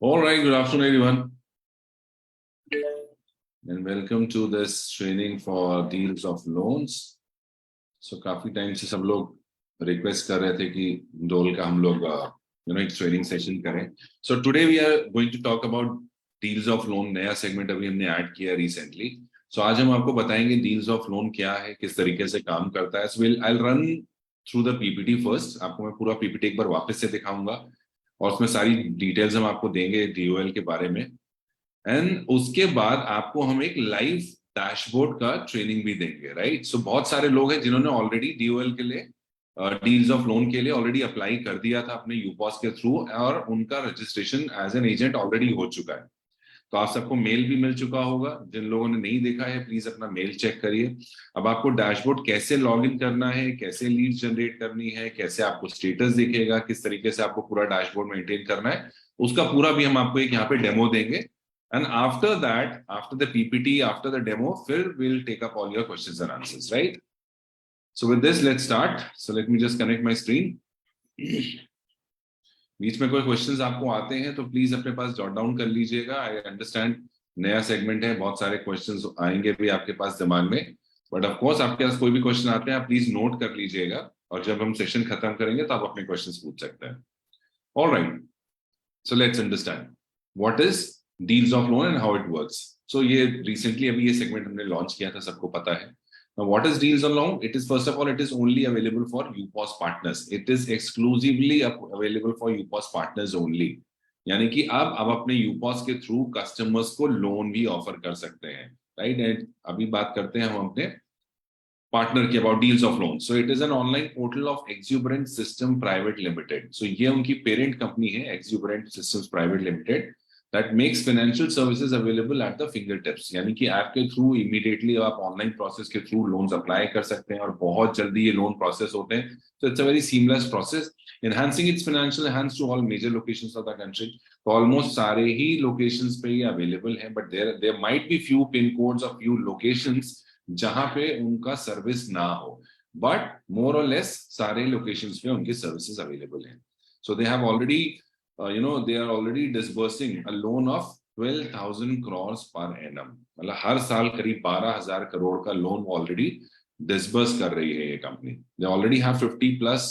All right, good afternoon, everyone, and welcome to this training for deals of loans. So काफी time से सब लोग request कर रहे थे कि डोल का हम लोग एक ट्रेनिंग सेशन करें. So today we are going to talk about deals of loan. नया सेगमेंट अभी हमने ऐड किया रिसेंटली. सो आज हम आपको बताएंगे डील्स ऑफ लोन क्या है, किस तरीके से काम करता है. So I will run through the PPT first. आपको मैं पूरा पीपीटी एक बार वापस से दिखाऊंगा और उसमें सारी डिटेल्स हम आपको देंगे डीओएल के बारे में. एंड उसके बाद आपको हम एक लाइव डैशबोर्ड का ट्रेनिंग भी देंगे. राइट. सो बहुत सारे लोग हैं जिन्होंने ऑलरेडी डीओएल के लिए, डील्स ऑफ लोन के लिए ऑलरेडी अप्लाई कर दिया था अपने यूपॉस के थ्रू, और उनका registration as an agent already हो चुका है. तो आप सबको मेल भी मिल चुका होगा. जिन लोगों ने नहीं देखा है प्लीज अपना मेल चेक करिए. अब आपको डैशबोर्ड कैसे लॉग इन करना है, कैसे लीड जनरेट करनी है, कैसे आपको स्टेटस दिखेगा, किस तरीके से आपको पूरा डैशबोर्ड मेंटेन करना है, उसका पूरा भी हम आपको एक यहाँ पे डेमो देंगे. And after that, after the PPT, after the demo, Phil will take up all your questions and answers, right? So with this, let's start. So let me just connect my screen. बीच में कोई questions आपको आते हैं तो please अपने पास jot down कर लीजिएगा. I understand नया सेगमेंट है, बहुत सारे क्वेश्चंस आएंगे भी आपके पास दिमाग में, बट ऑफ कोर्स आपके पास कोई भी क्वेश्चन आते हैं आप प्लीज नोट कर लीजिएगा, और जब हम सेशन खत्म करेंगे तो आप अपने क्वेश्चंस पूछ सकते हैं. Alright, so let's understand what is deals of loan and how it works. So ये रिसेंटली अभी ये सेगमेंट हमने लॉन्च किया था, सबको पता है. Now, what is deals on loan? It is, first of all, it is only available for UPOS partners. It is exclusively available for UPOS partners only. यानी कि आप अपने UPOS के थ्रू कस्टमर्स को लोन भी ऑफर कर सकते हैं. राइट. एंड अभी बात करते हैं हम अपने पार्टनर की, about deals of loan. So it is an online portal of Exuberant system private limited. So ये उनकी पेरेंट कंपनी है, Exuberant systems private limited, that makes financial services available at the fingertips. यानी कि app के through immediately आप online process के through loans apply कर सकते हैं और बहुत जल्दी ये लोन प्रोसेस होते हैं. So it's a very seamless process, enhancing its financial hands to all major locations of the country. तो ऑलमोस्ट सारे ही लोकेशंस पे ये अवेलेबल है, but there might be few pin codes और फ्यू लोकेशंस जहां पे उनका सर्विस ना हो, बट मोर और लेस सारे लोकेशंस पे उनकी सर्विसेज अवेलेबल हैं. So they have already they are already disbursing a loan of 12,000 crores per annum. मतलब हर साल करीब 12,000 करोड़ का लोन ऑलरेडी डिसबर्स कर रही है ये company. They already have 50 plus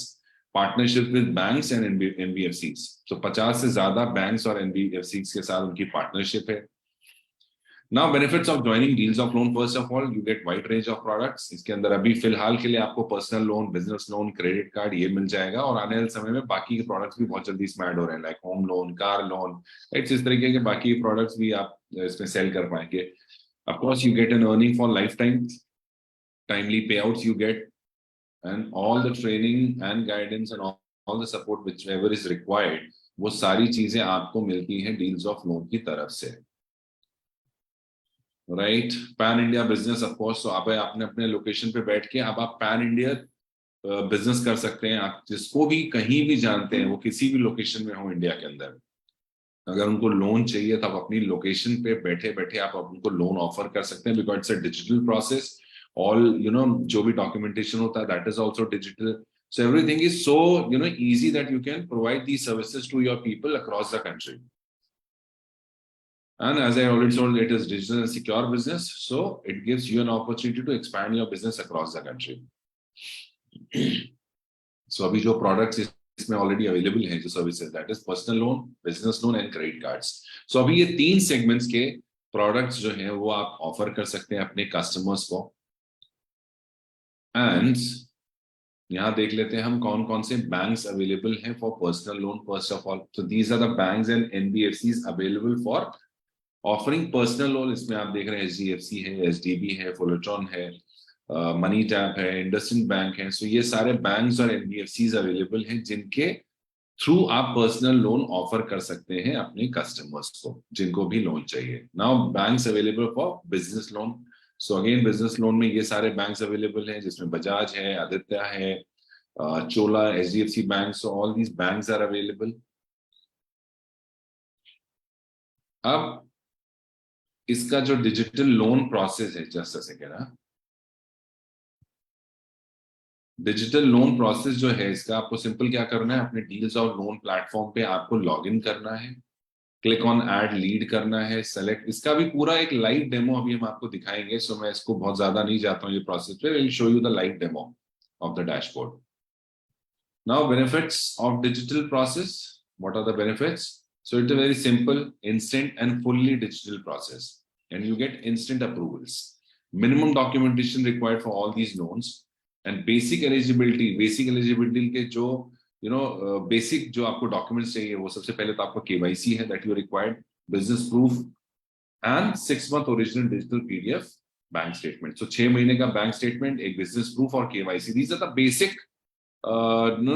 partnership with banks and NBFCs. So 50 से ज्यादा बैंक्स और NBFCs के साथ उनकी पार्टनरशिप है. Now benefits of joining deals of loan. First of all, you get wide range of products. इसके अंदर अभी फिलहाल के लिए आपको personal loan, business loan, credit card ये मिल जाएगा, और आने वाले समय में बाकी के प्रोडक्ट्स भी बहुत जल्दी इसमें ऐड हो रहे हैं, like home loan, car loan, right. इस तरीके के बाकी प्रोडक्ट्स भी आप इसमें सेल कर पाएंगे. Of course, you get an earning for lifetime, timely payouts you get, and all the training and guidance and all the support whichever is required, वो सारी चीजें आपको मिलती हैं डील्स ऑफ लोन की तरफ से. Right. Pan India business, of course. तो आप आपने अपने लोकेशन पे बैठ के अब आप पैन इंडिया बिजनेस कर सकते हैं. आप जिसको भी कहीं भी जानते हैं, वो किसी भी लोकेशन में हो इंडिया के अंदर, अगर उनको लोन चाहिए तो आप अपनी लोकेशन पे बैठे बैठे आप उनको लोन ऑफर कर सकते हैं, because it's a digital process. All जो भी डॉक्यूमेंटेशन होता है that is also digital. So everything is so easy that you can provide these services to your people across the country. And as I already told, it is digital and secure business, so it gives you an opportunity to expand your business across the country. So अभी जो products इसमें already available हैं, जो services, that is personal loan, business loan and credit cards. So अभी ये 3 segments के products जो हैं वो आप offer कर सकते हैं अपने customers को. And यहाँ देख लेते हैं हम कौन कौन से banks available हैं for personal loan. First of all, so these are the banks and NBFCs available for offering personal loan. इसमें आप देख रहे हैं HDFC है, SDB है, फुलरटन है, मनी टैप है, इंडसइंड बैंक है. सो ये सारे बैंक्स और NBFCs अवेलेबल हैं जिनके थ्रू आप पर्सनल लोन ऑफर कर सकते हैं अपने कस्टमर्स को, जिनको भी लोन चाहिए. Now banks available for business loan. So again business loan में ये सारे बैंक्स अवेलेबल हैं, जिसमें बजाज है, आदित्य है, Chola, HDFC bank. So all these banks are available. अब इसका जो डिजिटल लोन प्रोसेस है, just a second, digital loan process जो है इसका, आपको सिंपल क्या करना है, अपने डील्स और लोन प्लेटफॉर्म पे आपको लॉग इन करना है. क्लिक ऑन ऐड लीड करना है, सेलेक्ट, इसका भी पूरा एक लाइव डेमो अभी हम आपको दिखाएंगे, सो मैं इसको बहुत ज्यादा नहीं जाता हूँ ये प्रोसेस पे, will show you the live demo of the dashboard. Now, benefits of digital process. What are the benefits? So it's a very simple, instant, and fully digital process, and you get instant approvals. Minimum documentation required for all these loans, and basic eligibility. Basic eligibility के जो basic जो आपको documents चाहिए, वो सबसे पहले तो आपका KYC है that you required, business proof, and 6 month original digital PDF bank statement. So 6 महीने का bank statement, एक business proof और KYC. These are the basic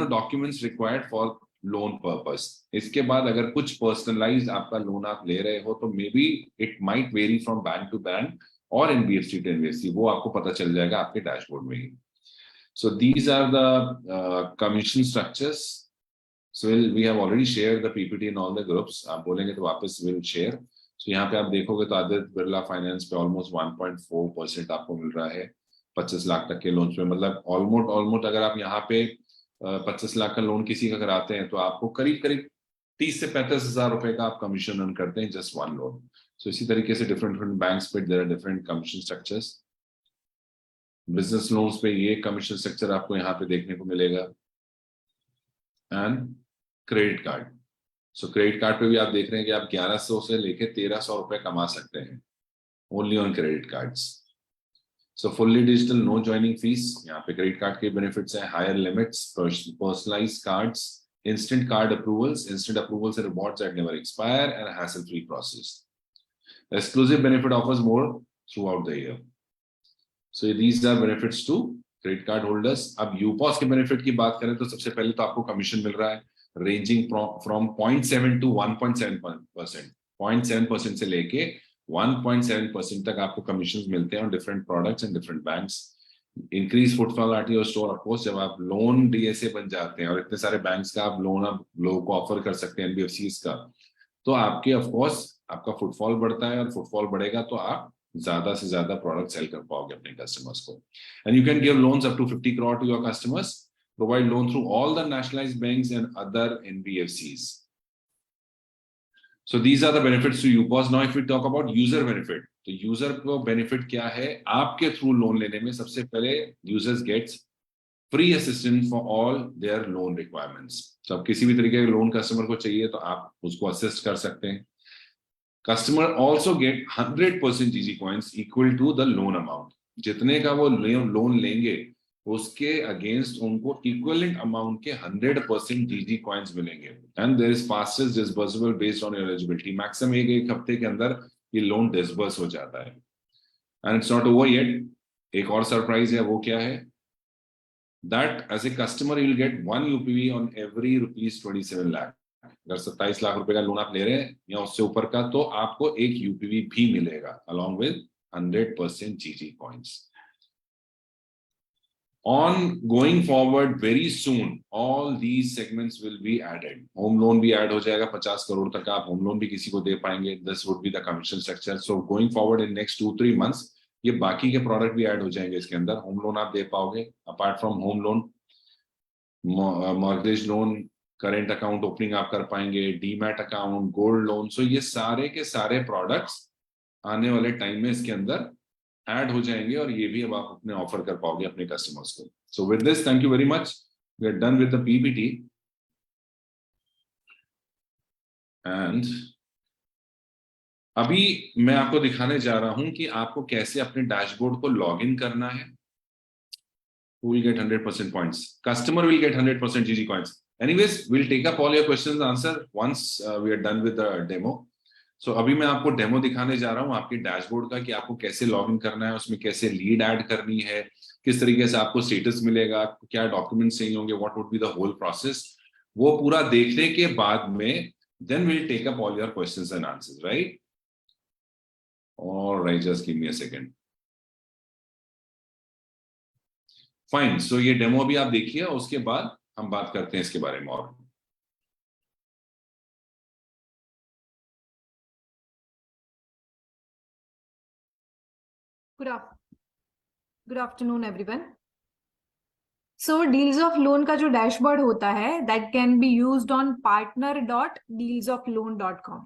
documents required for loan purpose. इसके बाद अगर कुछ पर्सनलाइज्ड आपका लोन आप ले रहे हो तो maybe it might vary from bank to bank और एनबीएफसी टू एनबीएफसी, वो आपको पता चल जाएगा आपके डैशबोर्ड में ही. So these are the commission structures. So we have already share the PPT in all the groups. आप बोलेंगे तो वापस विल शेयर. सो यहाँ पे आप देखोगे तो आदित्य बिरला फाइनेंस पे ऑलमोस्ट 1.4% आपको मिल रहा है 25 लाख तक के लोन पे. मतलब ऑलमोस्ट अगर आप यहाँ पे 25 लाख का लोन किसी का कराते हैं तो आपको करीब करीब 30 से 35 हजार रुपए का आप कमीशन अर्न करते हैं जस्ट वन लोन. सो इसी तरीके से डिफरेंट डिफरेंट बैंक्स पे there are different commission structures. Business loans पे ये कमीशन स्ट्रक्चर आपको यहाँ पे देखने को मिलेगा. And credit card. So credit card पे भी आप देख रहे हैं कि आप 1100 से लेके 1300 रुपए कमा सकते हैं only on credit cards. So fully digital, no joining fees. यहाँ पे क्रेडिट कार्ड के बेनिफिट्स हैं, higher limits, personalised cards, instant card approvals and rewards that never expire, and a hassle-free process. Exclusive benefit offers more throughout the year. So these are benefits to credit card holders. अब UPOS के benefit की बात करें तो सबसे पहले तो आपको कमीशन मिल रहा है ranging from 0.7 to 1.7%. 0.7% से लेके 1.7% तक आपको कमीशन मिलते हैं on different products and different banks. Increase footfall at your store. Of course जब आप लोन डीएसए बन जाते हैं और इतने सारे बैंक्स का आप लोन आप लोगों को ऑफर कर सकते हैं एनबीएफसीज का, तो आपके ऑफ कोर्स आपका फुटफॉल बढ़ता है, और फुटफॉल बढ़ेगा तो आप ज्यादा से ज्यादा प्रोडक्ट सेल कर पाओगे अपने कस्टमर्स को. And you can give loans up to 50 crore to your customers. Provide loan through all the nationalised banks and other NBFCs. So these are the benefits to UPOS. Now if we talk about user benefit, तो user को benefit क्या है आपके through loan लेने में? सबसे पहले users gets free assistance for all their loan requirements. तो अब किसी भी तरीके का लोन कस्टमर को चाहिए तो आप उसको असिस्ट कर सकते हैं. Customer also get 100% GG coins equal to the loan amount. जितने का वो लोन लेंगे उसके अगेंस्ट उनको इक्विवेलेंट अमाउंट के 100% जीजी कॉइन्स मिलेंगे. And there is fastest disbursable based on your eligibility. Maximum एक हफ्ते के अंदर ये लोन डिसबर्स हो जाता है. And it's not over yet. एक और सरप्राइज है, वो क्या है? That as a customer you will get 1 UPV on every ₹27 lakh. अगर 27 लाख रुपए का लोन आप ले रहे हैं या उससे ऊपर का, तो आपको एक यूपीवी भी मिलेगा along with 100% GG coins. On going forward, very soon, all these segments will be added. Home loan भी add हो जाएगा, 50 करोड़ तक आप होम लोन भी किसी को दे पाएंगे. This would be the commission structure. So going forward in next 2-3 months, ये बाकी के प्रोडक्ट भी ऐड हो जाएंगे इसके अंदर. होम लोन आप दे पाओगे, apart from home loan, mortgage loan, current account opening आप कर पाएंगे, डीमैट अकाउंट, गोल्ड लोन. सो ये सारे के सारे प्रोडक्ट्स आने वाले टाइम में इसके अंदर ऐड हो जाएंगे, और ये भी अब आप अपने ऑफर कर पाओगे अपने कस्टमर्स को. So with this, thank you very much. We are done with the PPT. And अभी मैं आपको दिखाने जा रहा हूं कि आपको कैसे अपने डैशबोर्ड को लॉग इन करना है. Who will get 100% points? Customer will get 100% GG coins. Anyways, we'll take up all your questions and answer once we are done with the demo. So अभी मैं आपको डेमो दिखाने जा रहा हूँ आपके डैशबोर्ड का, कि आपको कैसे लॉग इन करना है, उसमें कैसे लीड ऐड करनी है, किस तरीके से आपको स्टेटस मिलेगा, क्या डॉक्यूमेंट्स चाहिए होंगे, what would be the whole process. वो पूरा देखने के बाद में then we'll take up all your questions and answers, right? All right, just give me a second. Fine. So ये डेमो भी आप देखिए, उसके बाद हम बात करते हैं इसके बारे में और. Good afternoon everyone. So deals of loan का जो डैशबोर्ड होता है, that can be used on partner.dealsofloan.com.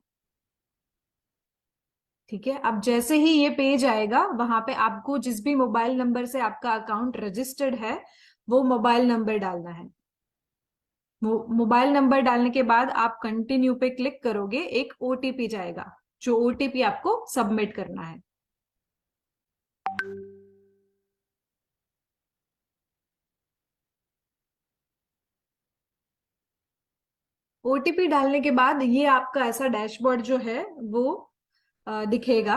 ठीक है, अब जैसे ही ये पेज आएगा वहां पे आपको जिस भी मोबाइल नंबर से आपका अकाउंट रजिस्टर्ड है वो मोबाइल नंबर डालना है। मोबाइल नंबर डालने के बाद आप कंटिन्यू पे क्लिक करोगे, एक ओटीपी जाएगा, जो ओटीपी आपको सबमिट करना है। ओटीपी डालने के बाद ये आपका ऐसा डैशबोर्ड जो है वो दिखेगा।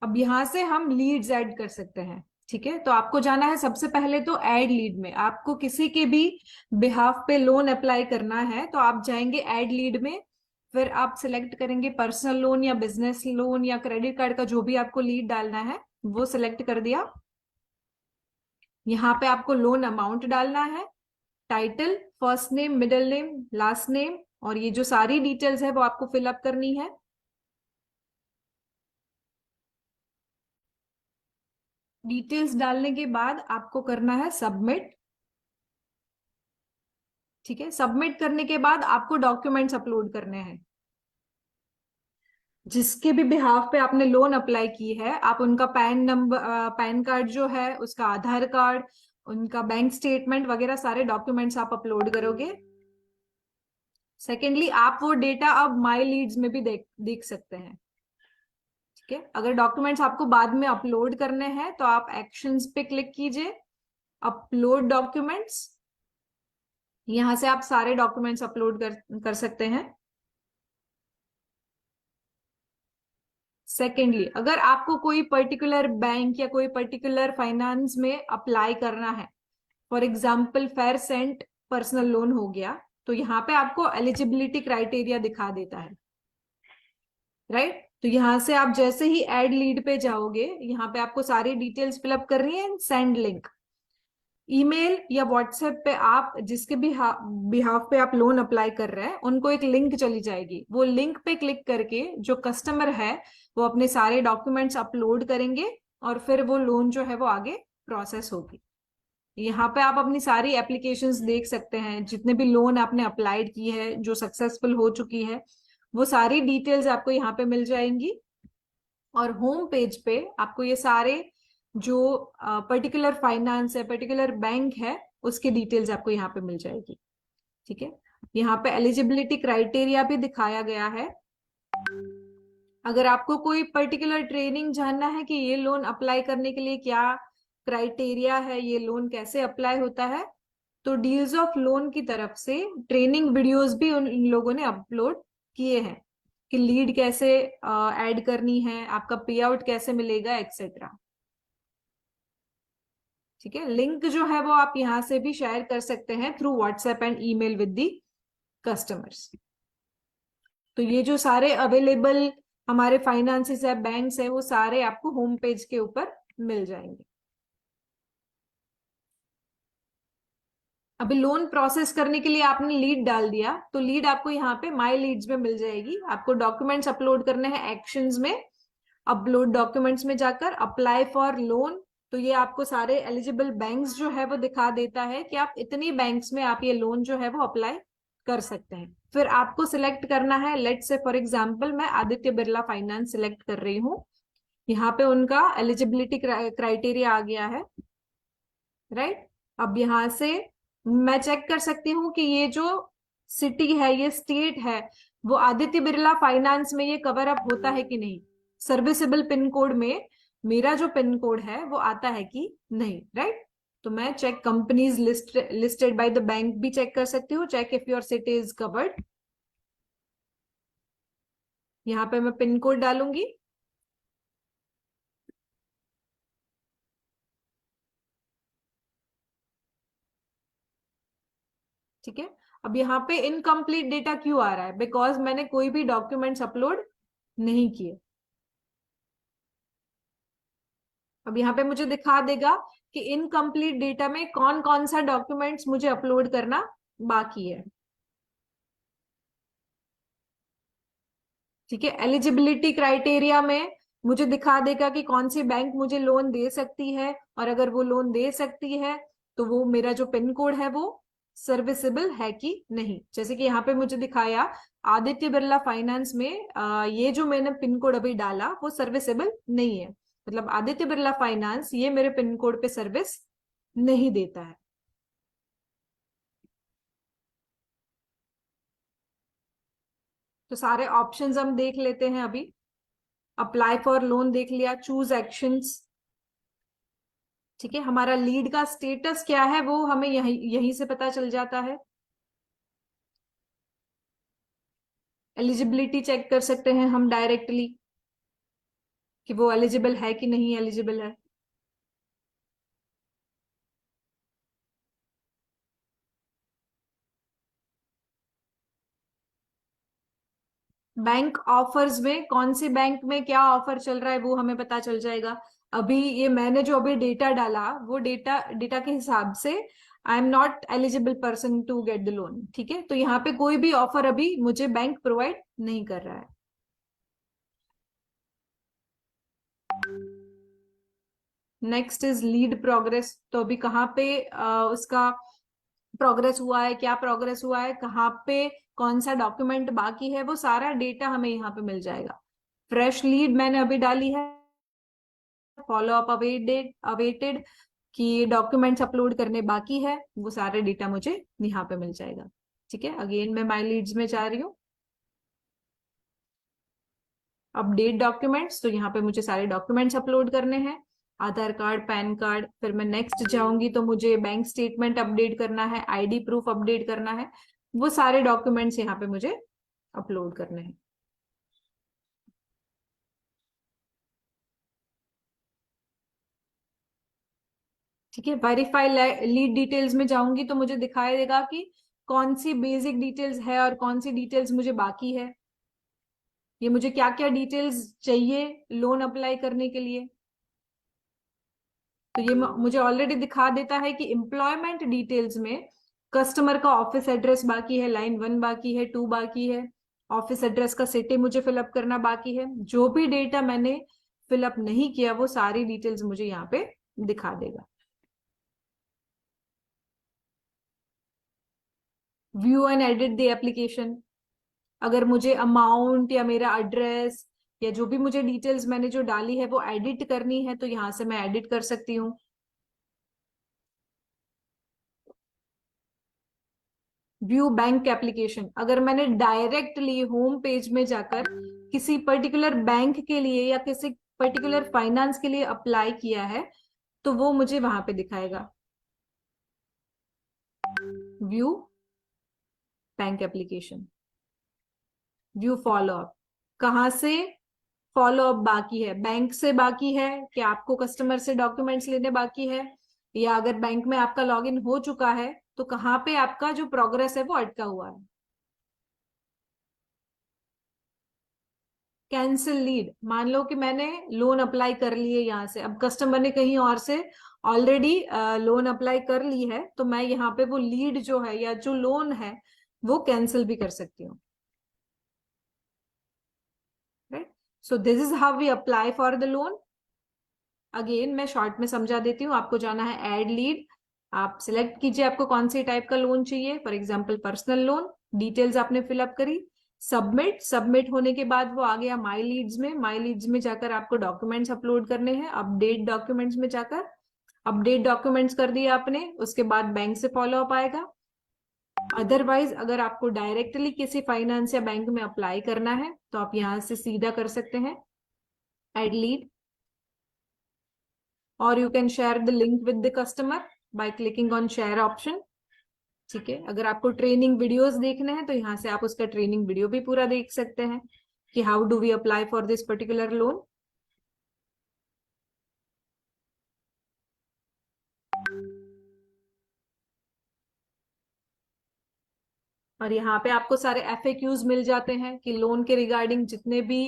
अब यहां से हम लीड्स ऐड कर सकते हैं। ठीक है, तो आपको जाना है सबसे पहले तो ऐड लीड में। आपको किसी के भी बिहाफ पे लोन अप्लाई करना है तो आप जाएंगे ऐड लीड में, फिर आप सिलेक्ट करेंगे पर्सनल लोन या बिजनेस लोन या क्रेडिट कार्ड का जो भी आपको लीड डालना है वो सिलेक्ट कर दिया। यहाँ पे आपको लोन अमाउंट डालना है, title, first name, middle name, last name, और ये जो सारी डिटेल्स है वो आपको फिलअप करनी है। डिटेल्स डालने के बाद आपको करना है सबमिट। ठीक है, सबमिट करने के बाद आपको डॉक्यूमेंट्स अपलोड करने हैं। जिसके भी बिहाफ पे आपने लोन अप्लाई की है आप उनका पैन नंबर, पैन कार्ड जो है उसका, आधार कार्ड, उनका बैंक स्टेटमेंट वगैरह सारे डॉक्यूमेंट्स आप अपलोड करोगे। सेकेंडली आप वो डेटा अब माई लीड्स में भी देख सकते हैं। ठीक है, अगर डॉक्यूमेंट्स आपको बाद में अपलोड करने हैं तो आप एक्शंस पे क्लिक कीजिए, अपलोड डॉक्यूमेंट्स, यहां से आप सारे डॉक्यूमेंट्स अपलोड कर सकते हैं। सेकेंडली अगर आपको कोई पर्टिकुलर बैंक या कोई पर्टिकुलर फाइनेंस में अप्लाई करना है, फॉर एग्जाम्पल फेयरसेंट पर्सनल लोन हो गया, तो यहाँ पे आपको एलिजिबिलिटी क्राइटेरिया दिखा देता है। राइट, तो यहां से आप जैसे ही एड लीड पे जाओगे यहाँ पे आपको सारी डिटेल्स फिलअप करनी है, सेंड लिंक। ईमेल या व्हाट्सएप पे आप जिसके भी बिहाफ पे आप लोन अप्लाई कर रहे हैं उनको एक लिंक चली जाएगी, वो लिंक पे क्लिक करके जो कस्टमर है वो अपने सारे डॉक्यूमेंट्स अपलोड करेंगे और फिर वो लोन जो है वो आगे प्रोसेस होगी। यहाँ पे आप अपनी सारी एप्लीकेशंस देख सकते हैं, जितने भी लोन आपने अप्लाइड की है जो सक्सेसफुल हो चुकी है वो सारी डिटेल्स आपको यहाँ पे मिल जाएंगी। और होम पेज पे आपको ये सारे जो पर्टिकुलर फाइनेंस है, पर्टिकुलर बैंक है, उसकी डिटेल्स आपको यहाँ पे मिल जाएगी। ठीक है, यहाँ पे एलिजिबिलिटी क्राइटेरिया भी दिखाया गया है। अगर आपको कोई पर्टिकुलर ट्रेनिंग जानना है कि ये लोन अप्लाई करने के लिए क्या क्राइटेरिया है, ये लोन कैसे अप्लाई होता है, तो डील्स ऑफ लोन की तरफ से ट्रेनिंग वीडियोस भी इन लोगों ने अपलोड किए हैं कि लीड कैसे ऐड करनी है, आपका पे आउट कैसे मिलेगा, एक्सेट्रा। ठीक है, लिंक जो है वो आप यहां से भी शेयर कर सकते हैं through WhatsApp and email with the customers. तो ये जो सारे अवेलेबल हमारे फाइनेंसेस है, बैंक्स है, वो सारे आपको होम पेज के ऊपर मिल जाएंगे। अभी लोन प्रोसेस करने के लिए आपने लीड डाल दिया तो लीड आपको यहाँ पे माई लीड्स में मिल जाएगी। आपको डॉक्यूमेंट्स अपलोड करने हैं एक्शंस में, अपलोड डॉक्यूमेंट्स में जाकर अप्लाई फॉर लोन, तो ये आपको सारे एलिजिबल बैंक्स जो है वो दिखा देता है कि आप इतनी बैंक्स में आप ये लोन जो है वो अप्लाई कर सकते हैं। फिर आपको सिलेक्ट करना है, लेट से फॉर एग्जाम्पल मैं आदित्य बिरला फाइनेंस सिलेक्ट कर रही हूँ, यहाँ पे उनका एलिजिबिलिटी क्राइटेरिया आ गया है। राइट, अब यहाँ से मैं चेक कर सकती हूँ कि ये जो सिटी है, ये स्टेट है, वो आदित्य बिरला फाइनेंस में ये कवर अप होता है कि नहीं, सर्विसेबल पिन कोड में मेरा जो पिन कोड है वो आता है कि नहीं। राइट, तो मैं check companies listed by the bank भी चेक कर सकती हूँ, check if your city is covered. यहाँ पे मैं पिन कोड डालूंगी। ठीक है, अब यहाँ पे इनकम्प्लीट डेटा क्यों आ रहा है, बिकॉज मैंने कोई भी डॉक्यूमेंट्स अपलोड नहीं किए। अब यहाँ पे मुझे दिखा देगा कि इनकम्प्लीट डेटा में कौन कौन सा डॉक्यूमेंट्स मुझे अपलोड करना बाकी है। ठीक है, एलिजिबिलिटी क्राइटेरिया में मुझे दिखा देगा कि कौन सी बैंक मुझे लोन दे सकती है, और अगर वो लोन दे सकती है तो वो मेरा जो पिन कोड है वो सर्विसेबल है कि नहीं। जैसे कि यहाँ पे मुझे दिखाया आदित्य बिरला फाइनेंस में ये जो मैंने पिन कोड अभी डाला वो सर्विसेबल नहीं है, मतलब आदित्य बिरला फाइनेंस ये मेरे पिन कोड पे सर्विस नहीं देता है। तो सारे ऑप्शंस हम देख लेते हैं अभी। अप्लाई फॉर लोन देख लिया, चूज एक्शंस, ठीक है। हमारा लीड का स्टेटस क्या है वो हमें यहीं से पता चल जाता है। एलिजिबिलिटी चेक कर सकते हैं हम डायरेक्टली कि वो एलिजिबल है कि नहीं एलिजिबल है। बैंक ऑफर्स में कौन से बैंक में क्या ऑफर चल रहा है वो हमें पता चल जाएगा। अभी ये मैंने जो अभी डेटा डाला वो डेटा डेटा के हिसाब से I am not eligible person to get the loan, ठीक है। तो यहाँ पे कोई भी ऑफर अभी मुझे बैंक प्रोवाइड नहीं कर रहा है। Next is lead progress. तो अभी कहाँ पे उसका प्रोग्रेस हुआ है, क्या प्रोग्रेस हुआ है, कहाँ पे कौन सा डॉक्यूमेंट बाकी है, वो सारा डेटा हमें यहाँ पे मिल जाएगा। फ्रेश लीड मैंने अभी डाली है, फॉलो अप अवेटेड अवेटेड कि डॉक्यूमेंट्स अपलोड करने बाकी है, वो सारे डेटा मुझे यहाँ पे मिल जाएगा, ठीक है। अगेन मैं माई लीड्स में जा रही हूँ, अपडेट डॉक्यूमेंट्स, तो यहाँ पे मुझे सारे डॉक्यूमेंट्स अपलोड करने हैं, आधार कार्ड, पैन कार्ड। फिर मैं नेक्स्ट जाऊंगी तो मुझे बैंक स्टेटमेंट अपडेट करना है, आईडी प्रूफ अपडेट करना है, वो सारे डॉक्यूमेंट्स यहाँ पे मुझे अपलोड करने हैं। ठीक है, वेरीफाई लीड डिटेल्स में जाऊंगी तो मुझे दिखाई देगा कि कौन सी बेसिक डिटेल्स है और कौन सी डिटेल्स मुझे बाकी है, ये मुझे क्या क्या डिटेल्स चाहिए लोन अप्लाई करने के लिए। तो ये मुझे ऑलरेडी दिखा देता है कि एम्प्लॉयमेंट डिटेल्स में कस्टमर का ऑफिस एड्रेस बाकी है, लाइन 1 बाकी है, 2 बाकी है, ऑफिस एड्रेस का सिटी मुझे फिलअप करना बाकी है। जो भी डेटा मैंने फिलअप नहीं किया वो सारी डिटेल्स मुझे यहाँ पे दिखा देगा। View and edit the application, अगर मुझे अमाउंट या मेरा एड्रेस या जो भी मुझे डिटेल्स मैंने जो डाली है वो एडिट करनी है तो यहाँ से मैं एडिट कर सकती हूँ। व्यू बैंक एप्लीकेशन, अगर मैंने डायरेक्टली होम पेज में जाकर किसी पर्टिकुलर बैंक के लिए या किसी पर्टिकुलर फाइनेंस के लिए अप्लाई किया है तो वो मुझे वहां पे दिखाएगा। View bank application, view follow up, कहाँ से फॉलो अप बाकी है, बैंक से बाकी है कि आपको कस्टमर से डॉक्यूमेंट्स लेने बाकी है, या अगर बैंक में आपका लॉगिन हो चुका है तो कहाँ पे आपका जो प्रोग्रेस है वो अटका हुआ है। कैंसिल लीड, मान लो कि मैंने लोन अप्लाई कर लिए यहाँ से, अब कस्टमर ने कहीं और से ऑलरेडी लोन अप्लाई कर ली है तो मैं यहाँ पे वो लीड जो है या जो लोन है वो कैंसिल भी कर सकती हूँ, right. So this is how we apply for the loan. Again मैं शॉर्ट में समझा देती हूँ, आपको जाना है ऐड लीड, आप सिलेक्ट कीजिए आपको कौन सी टाइप का लोन चाहिए, for example personal loan, details आपने फिलअप करी, सबमिट, सबमिट होने के बाद वो आ गया माई लीड्स में, माई लीड्स में जाकर आपको डॉक्यूमेंट्स अपलोड करने हैं, अपडेट डॉक्यूमेंट्स में जाकर अपडेट डॉक्यूमेंट्स कर दिए आपने, उसके बाद बैंक से फॉलो अप आएगा। अदरवाइज अगर आपको डायरेक्टली किसी फाइनेंस या बैंक में अप्लाई करना है तो आप यहाँ से सीधा कर सकते हैं ऐड लीड, और you can share the link with the customer by clicking on share option, ठीक है। अगर आपको ट्रेनिंग वीडियोस देखने हैं तो यहाँ से आप उसका ट्रेनिंग वीडियो भी पूरा देख सकते हैं कि how do we apply for this particular loan. और यहाँ पे आपको सारे FAQs मिल जाते हैं कि लोन के रिगार्डिंग जितने भी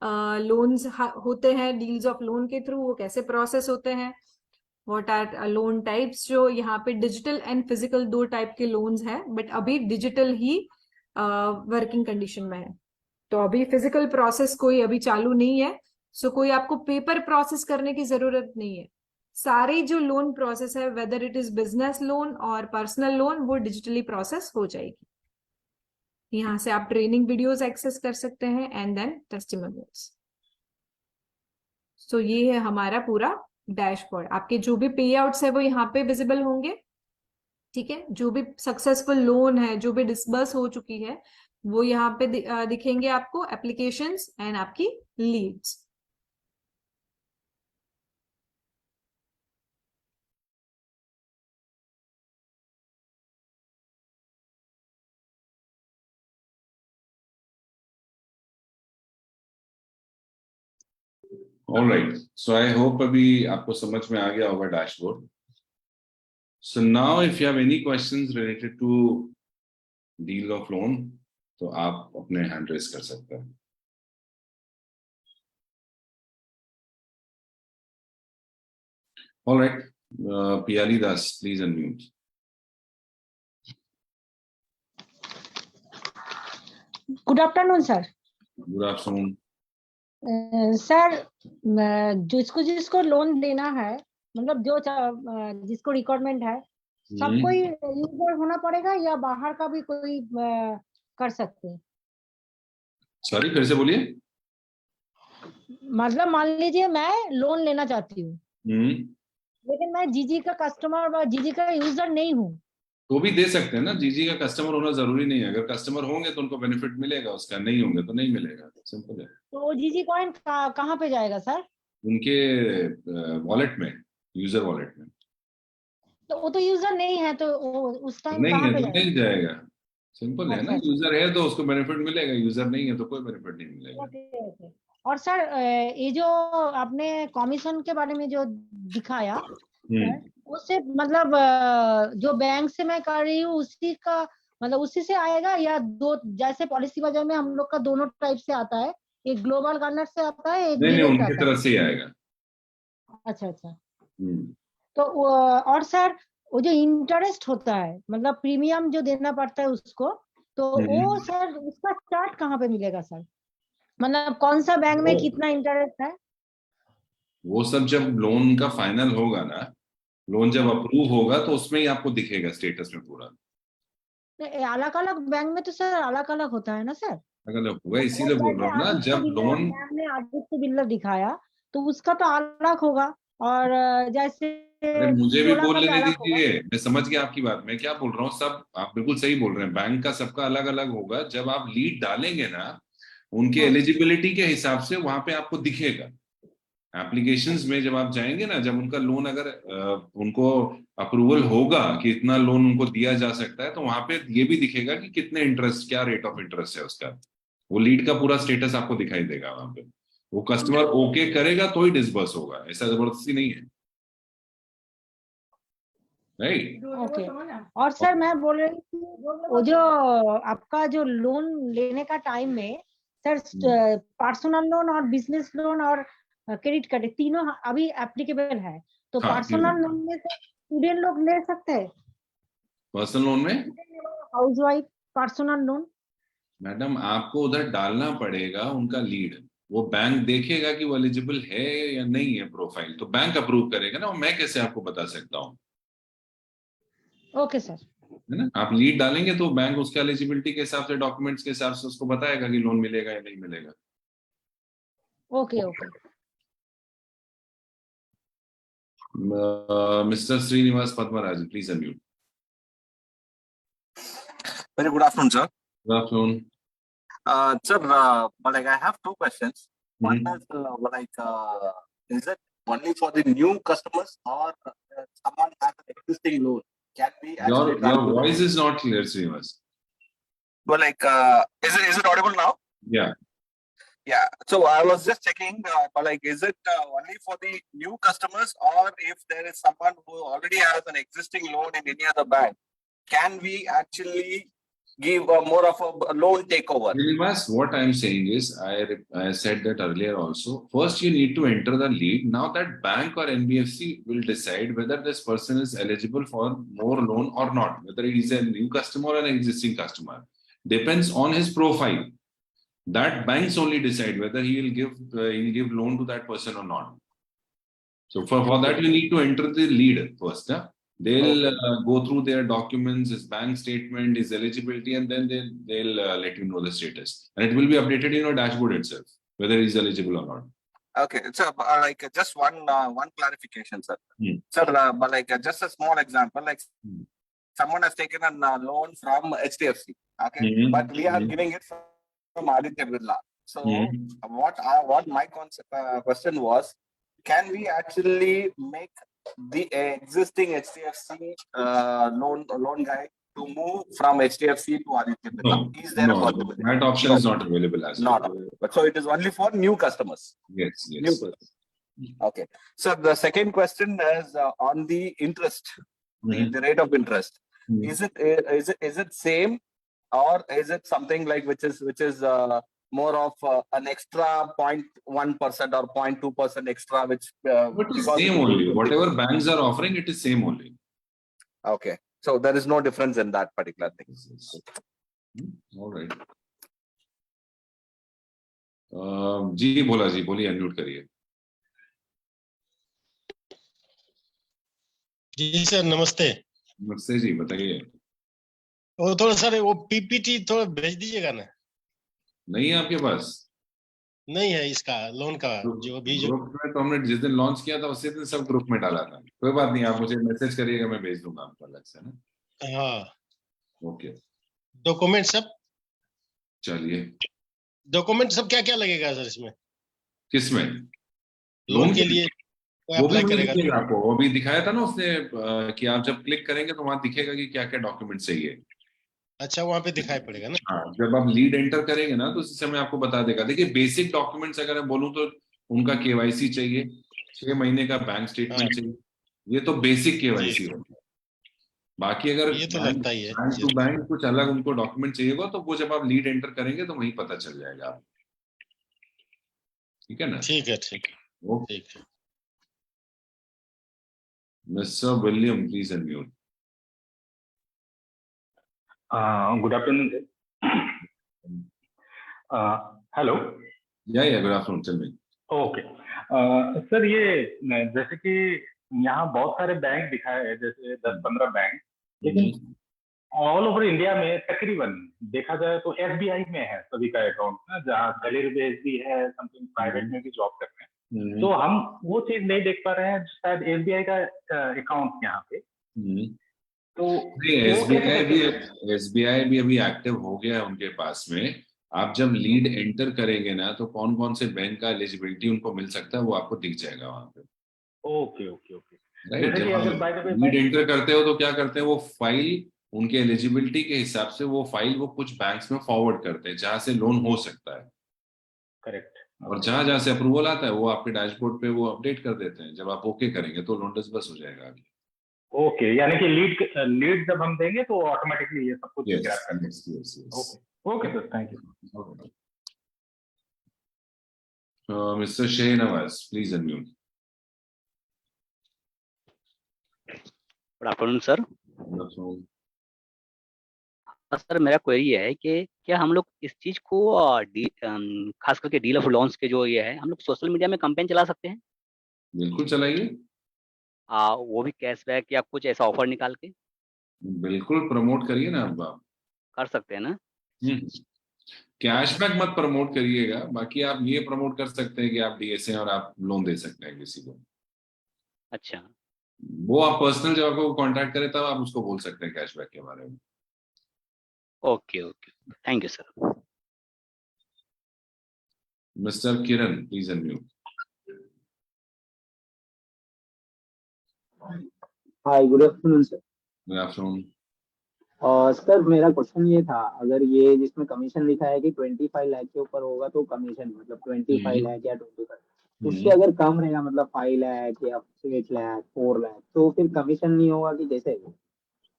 लोन्स होते हैं डील्स ऑफ लोन के थ्रू वो कैसे प्रोसेस होते हैं, व्हाट आर लोन टाइप्स। जो यहाँ पे डिजिटल एंड फिजिकल दो टाइप के लोन्स हैं, बट अभी डिजिटल ही वर्किंग कंडीशन में है, तो अभी फिजिकल प्रोसेस कोई अभी चालू नहीं है, सो कोई आपको पेपर प्रोसेस करने की जरूरत नहीं है, सारे जो लोन प्रोसेस है, whether it is business loan और पर्सनल लोन, वो डिजिटली प्रोसेस हो जाएगी। यहाँ से आप ट्रेनिंग वीडियोस एक्सेस कर सकते हैं एंड देन टेस्टिमोनियल्स। सो ये है हमारा पूरा डैशबोर्ड। आपके जो भी पे आउट्स है वो यहाँ पे विजिबल होंगे, ठीक है। जो भी सक्सेसफुल लोन है, जो भी डिसबर्स हो चुकी है, वो यहाँ पे दिखेंगे आपको, एप्लीकेशंस एंड आपकी Leeds. All right. So I hope अभी आपको समझ में आ गया होगा dashboard. So now if you have any questions related to deal of loan, तो आप अपने हैंड रेस कर सकते हैं. All right. Piyali Das, please unmute. Good afternoon sir. Good afternoon. Sir जिसको जिसको लोन देना है, मतलब जो जिसको रिक्वायरमेंट है, सबको ही यूजर होना पड़ेगा या बाहर का भी कोई कर सकते हैं? सॉरी, फिर से बोलिए. मतलब मान लीजिए मैं लोन लेना चाहती हूँ, लेकिन मैं जीजी का कस्टमर व जीजी का यूजर नहीं हूँ, तो भी दे सकते हैं ना. जीजी का कस्टमर होना जरूरी नहीं है. अगर कस्टमर होंगे तो उनको बेनिफिट मिलेगा उसका, नहीं होंगे तो नहीं मिलेगा. सिंपल है. तो वो जीजी कॉइन कहाँ पे जाएगा सर? उनके वॉलेट में, यूजर वॉलेट में. तो वो तो यूजर नहीं है, तो उस टाइम नहीं कहाँ है पे तो जाएगा? नहीं जाएगा. सिंपल है ना. अच्छा। यूजर है तो उसको बेनिफिट मिलेगा, यूजर नहीं है तो कोई बेनिफिट नहीं मिलेगा. ओके। और सर ये जो आपने कमीशन के बारे में जो दिखाया सर, उससे मतलब जो बैंक से मैं कर रही हूँ उसी का मतलब उसी से आएगा, या दो जैसे पॉलिसी बाजार में हम लोग का दोनों टाइप से आता है, एक ग्लोबल गवर्नर से आता है, एक नहीं नहीं, डायरेक्ट उनकी आता है? तरफ से ही आएगा. अच्छा अच्छा। तो और सर वो जो इंटरेस्ट होता है, मतलब प्रीमियम जो देना पड़ता है उसको, तो वो सर उसका चार्ट कहाँ पे मिलेगा सर? मतलब कौन सा बैंक में कितना इंटरेस्ट है? वो सब जब लोन का फाइनल होगा ना, लोन जब अप्रूव होगा तो उसमें ही आपको दिखेगा स्टेटस में पूरा. अलग अलग बैंक में तो सर अलग अलग होता है ना सर? अगर होगा, इसीलिए बोल रहा हूँ ना. जब लोन, मैम ने आदित्य बिल्डर दिखाया तो उसका तो अलग होगा, और जैसे अरे मुझे भी चोला बोल का भी लेने अलग होगा। दीजिए. मैं समझ गया आपकी बात. मैं क्या बोल रहा हूँ, सब आप बिल्कुल सही बोल रहे हैं. बैंक का सबका अलग अलग होगा. जब आप लीड डालेंगे ना, उनके हाँ। एलिजिबिलिटी के हिसाब से वहां पे आपको दिखेगा. एप्लीकेशंस में जब आप जाएंगे ना, जब उनका लोन अगर उनको अप्रूवल होगा कि इतना लोन उनको दिया जा सकता है, तो वहां पे ये भी दिखेगा कि कितने इंटरेस्ट, क्या रेट ऑफ इंटरेस्ट है उसका. वो लीड का पूरा स्टेटस आपको दिखाई देगा वहां पे. वो कस्टमर ओके करेगा तो ही डिसबर्स होगा, ऐसा जबरदस्ती नहीं है. राइट. ओके। और सर मैं बोल रही थी, वो जो आपका जो लोन लेने का टाइम में सर, पर्सनल लोन और बिजनेस लोन और क्रेडिट कार्ड तीनों अभी एप्लीकेबल है, तो हाँ, पर्सनल लोन में से स्टूडेंट लोग ले सकते हैं? पर्सनल लोन में house wife personal loan? Madam आपको उधर डालना पड़ेगा उनका लीड. वो बैंक देखेगा कि वो एलिजिबल है या नहीं है प्रोफाइल, तो बैंक अप्रूव करेगा ना. मैं कैसे आपको बता सकता हूँ, ओके सर। है ना. आप लीड डालेंगे तो बैंक उसके एलिजिबिलिटी के हिसाब से, डॉक्यूमेंट्स के हिसाब से उसको बताएगा कि लोन मिलेगा या नहीं मिलेगा. Okay okay. Mister Srinivas Padmaraj, please unmute. Very good afternoon, sir. Good afternoon. Sir, like I have two questions. One is is it only for the new customers or someone has an existing loan? Can we actually Your voice is not clear, Srinivas. Well, like is it audible now? Yeah. Yeah. So I was just checking, but like, is it only for the new customers, or if there is someone who already has an existing loan in any other bank, can we actually give more of a loan takeover? Srinivas, what I'm saying is, I said that earlier also. First, you need to enter the lead. Now that bank or NBFC will decide whether this person is eligible for more loan or not. Whether he is a new customer or an existing customer, depends on his profile. That banks only decide whether he'll give loan to that person or not. So for that you need to enter the lead first. They'll go through their documents, his bank statement, his eligibility, and then they'll let you know the status. And it will be updated in your dashboard itself, whether he's eligible or not. Okay, so like just one clarification, sir. Sir, but like just a small example, like someone has taken a loan from HDFC, okay, but we are giving it from Aditya Birla. So what my question was, can we actually make the existing HDFC loan guy to move from HDFC to Aditya Birla? No, Is there a possibility? that option is not available as Not well. available. But so it is only for new customers. Yes. New customers. Okay. So the second question is on the interest, the rate of interest. Is it same, or is it something like which is more of an extra 0.1% or 0.2% extra, which It is same only. Whatever banks are offering, it is same only. Okay. So there is no difference in that particular thing. Yes. All right. जी बोला जी, बोलिए, unmute करिए. जी sir, नमस्ते. नमस्ते जी, बताइए. वो थोड़ा sir वो PPT थोड़ा भेज दीजिएगा ना. नहीं है आपके पास? नहीं है इसका लोन का जो भी जो ग्रुप में तो हमने जिस दिन लॉन्च किया था उसी दिन सब ग्रुप में डाला था. कोई बात नहीं, आप मुझे मैसेज करिएगा, मैं भेज दूंगा आपको अलग से ना. हाँ. ओके. डॉक्यूमेंट सब. चलिए. डॉक्यूमेंट सब क्या क्या लगेगा सर इसमें? किसमें? लोन के लिए वो भी अप्लाई करेगा आपको. वो भी दिखाया था ना उसने कि आप जब क्लिक करेंगे तो वहां दिखेगा कि क्या क्या डॉक्यूमेंट चाहिए. अच्छा, वहां पे दिखाई पड़ेगा ना. हाँ, जब आप लीड एंटर करेंगे ना तो उस समय आपको बता देगा. देखिए, बेसिक डॉक्यूमेंट्स अगर मैं बोलूं तो उनका केवाईसी चाहिए, 6 महीने का बैंक स्टेटमेंट चाहिए. ये तो बेसिक केवाईसी है. बाकी अगर ये तो लगता ही है बैंक टू बैंक कुछ अलग उनको डॉक्यूमेंट चाहिए होगा तो वो जब आप लीड एंटर करेंगे तो वहीं पता चल जाएगा आपको. ठीक है ना? ठीक है, ठीक है, ठीक है. Mister William, please unmute. Good afternoon sir. Hello. Yeah good afternoon. Tell me. Okay sir, ये जैसे कि यहाँ बहुत सारे बैंक दिखाए हैं, जैसे 10-15 बैंक, लेकिन ऑल ओवर इंडिया में तकरीबन देखा जाए तो एसबीआई में है सभी का अकाउंट ना, जहाँ सैलरी बेस भी है, समथिंग प्राइवेट में भी जॉब करते हैं. तो हम वो चीज नहीं देख पा रहे हैं, शायद एसबीआई का अकाउंट यहाँ पे. तो एसबीआई भी अभी एक्टिव हो गया है उनके पास में. आप जब लीड एंटर करेंगे ना तो कौन कौन से बैंक का एलिजिबिलिटी उनको मिल सकता है वो आपको दिख जाएगा वहां पे. Okay okay okay. राइट. जब लीड एंटर करते हो तो क्या करते हैं, वो फाइल उनके एलिजिबिलिटी के हिसाब से वो फाइल वो कुछ बैंक्स में फॉरवर्ड करते हैं जहां से लोन हो सकता है. करेक्ट. और जहां जहां से अप्रूवल आता है वो आपके डैशबोर्ड पे वो अपडेट कर देते हैं. जब आप ओके करेंगे तो लोन डिसबर्स हो जाएगा आगे. ओके, यानी कि लीड जब हम देंगे तो ऑटोमेटिकली ये सब कुछ ग्रैब कर देंगे. Okay sir, thank you. Mister Shahnawaz, please unmute. Good afternoon sir. Sir, मेरा क्वेरी है कि क्या हम लोग इस चीज को खास करके डील ऑफ लोन्स के जो ये है, हम लोग सोशल मीडिया में कैंपेन चला सकते हैं? बिल्कुल चलाइए. वो भी कैशबैक या कुछ ऐसा ऑफर निकाल के बिल्कुल प्रमोट करिए ना. आप कर सकते हैं ना? कैशबैक मत प्रमोट करिएगा. बाकी आप ये प्रमोट कर सकते हैं कि आप डीएसए और आप लोन दे सकते हैं किसी को. अच्छा. वो आप पर्सनल जब आपको कांटेक्ट करे तब आप उसको बोल सकते हैं कैशबैक के बारे में. Okay okay, thank you sir. Mister Kiran, please unmute. Hi, good afternoon sir. Good afternoon. Sir, मेरा क्वेश्चन ये था, अगर ये जिसमें कमीशन लिखा है कि 25 लाख के ऊपर होगा तो कमीशन मतलब 25 लाख या 25, उससे अगर कम रहेगा मतलब 5 लाख या 8 लाख 4 लाख तो फिर कमीशन नहीं होगा कि कैसे?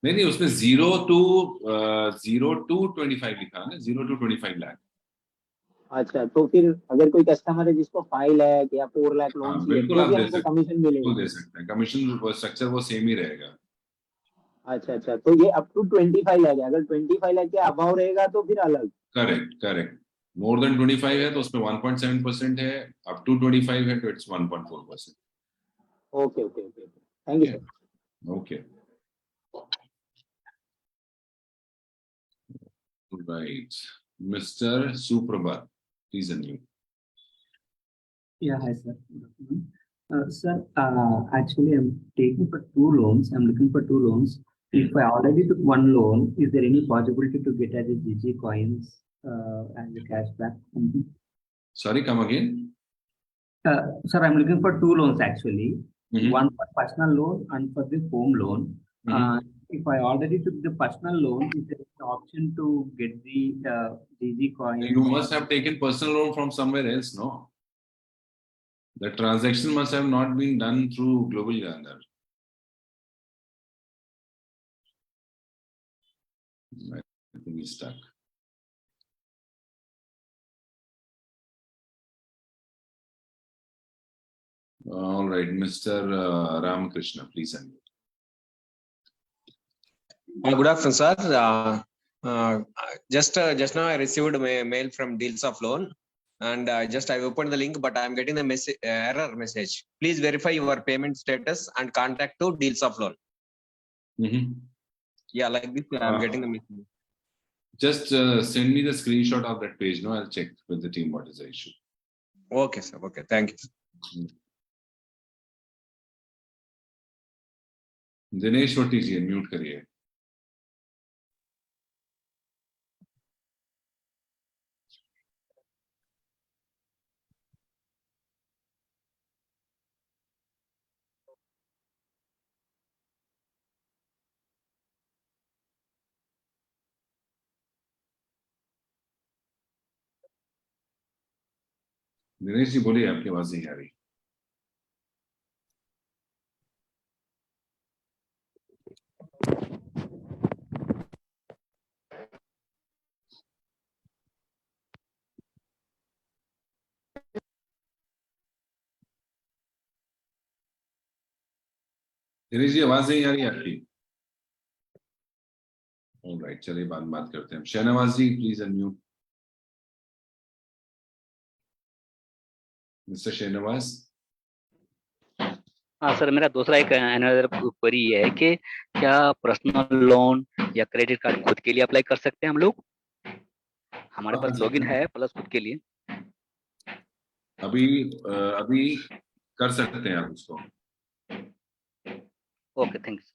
नहीं, उसमें 0 to 25 लिखा है ना. 0 to 25 लाख. अच्छा, तो फिर अगर कोई कस्टमर है जिसको 5 लाख या 4 लाख लोन चाहिए बिल्कुल आप तो दे हमको सकते कमीशन मिलेगा? दे सकते हैं. कमीशन स्ट्रक्चर वो सेम ही रहेगा. अच्छा, तो ये अप टू 25 लाख है. अगर 25 लाख के अबाव रहेगा तो फिर अलग? करेक्ट. मोर देन 25 है तो उसमें 1.7% है. अप टू 25 है तो it's 1.4%. Okay okay okay, thank you sir. Okay. Right. Mr. Suprabhat, please unmute. Yeah, hi sir. Good afternoon. Sir, actually I'm taking for two loans. I'm looking for two loans. If I already took one loan, is there any possibility to get as a GG coins as a cashback? Sorry, come again. Sir, I'm looking for two loans actually. Mhm. One for personal loan and for the home loan. If I already took the personal loan, is there an option to get the GG coins? You must have taken personal loan from somewhere else, no? The transaction must have not been done through Global Gander. I think he's stuck. All right, Mr. Ramakrishna, please unmute. Good afternoon, sir. Just now I received a mail from Deals of Loan, and I opened the link, but I am getting the error message. Please verify your payment status and contact to Deals of Loan. Yeah, like this I am getting the message. Just send me the screenshot of that page. No, I'll check with the team what is the issue. Okay, sir. Okay, thank you. Dinesh छोटी जी mute करिए। दिनेश जी बोलिए, आपकी आवाज नहीं आ रही। दिनेश जी आवाज नहीं आ रही आपकी। ऑलराइट, चलिए बात करते हैं। शहनवाज जी प्लीज अनम्यूट। मिस्टर शहनवाज। हाँ सर, मेरा दूसरा एक अनदर क्वेरी ये है कि क्या पर्सनल लोन या क्रेडिट कार्ड खुद के लिए अप्लाई कर सकते हैं हम लोग? हमारे पास लॉगिन है प्लस खुद के लिए। अभी कर सकते हैं आप उसको। Okay, thank you.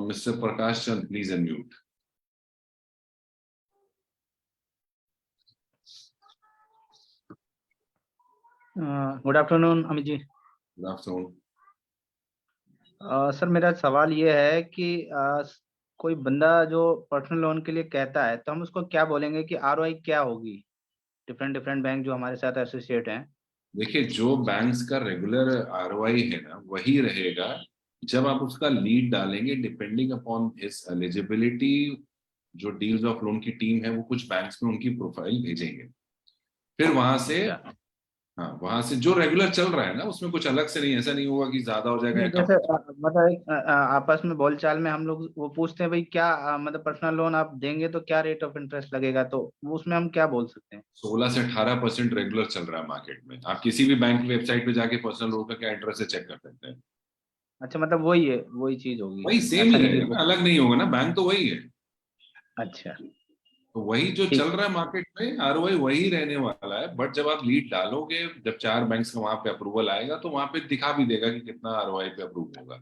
Mister Prakash Chand please unmute. Good afternoon Amit ji. Good afternoon. Sir मेरा सवाल ये है कि कोई बंदा जो पर्सनल लोन के लिए कहता है तो हम उसको क्या बोलेंगे कि आरओआई क्या होगी? डिफरेंट बैंक जो हमारे साथ एसोसिएट हैं। देखिए, जो बैंक्स का रेगुलर आरओआई है ना वही रहेगा। जब आप उसका लीड डालेंगे, डिपेंडिंग अपॉन हिज एलिजिबिलिटी, जो डील्स ऑफ लोन की टीम है वो कुछ बैंक्स में उनकी प्रोफाइल भेजेंगे। फिर वहां से वहां से जो रेगुलर चल रहा है ना उसमें कुछ अलग से नहीं, ऐसा नहीं होगा कि ज्यादा हो जाएगा। जैसे मतलब आपस में बोलचाल में हम लोग वो पूछते हैं भाई क्या मतलब पर्सनल लोन आप देंगे तो क्या रेट ऑफ इंटरेस्ट लगेगा, तो उसमें हम क्या बोल सकते हैं? 16 से 18% रेगुलर चल रहा है मार्केट में। आप किसी भी बैंक की वेबसाइट पे जाके पर्सनल लोन का क्या इंटरेस्ट है चेक कर सकते हैं। अच्छा, मतलब वही है, वही चीज होगी, वही सेम ही रहेगा, अलग नहीं होगा ना, बैंक तो वही है। अच्छा, तो वही जो चल रहा है मार्केट में आरओआई वही रहने वाला है। बट जब आप लीड डालोगे, जब 4 बैंक्स का वहां पे अप्रूवल आएगा तो वहां पे दिखा भी देगा कि कितना आरओआई पे अप्रूव होगा।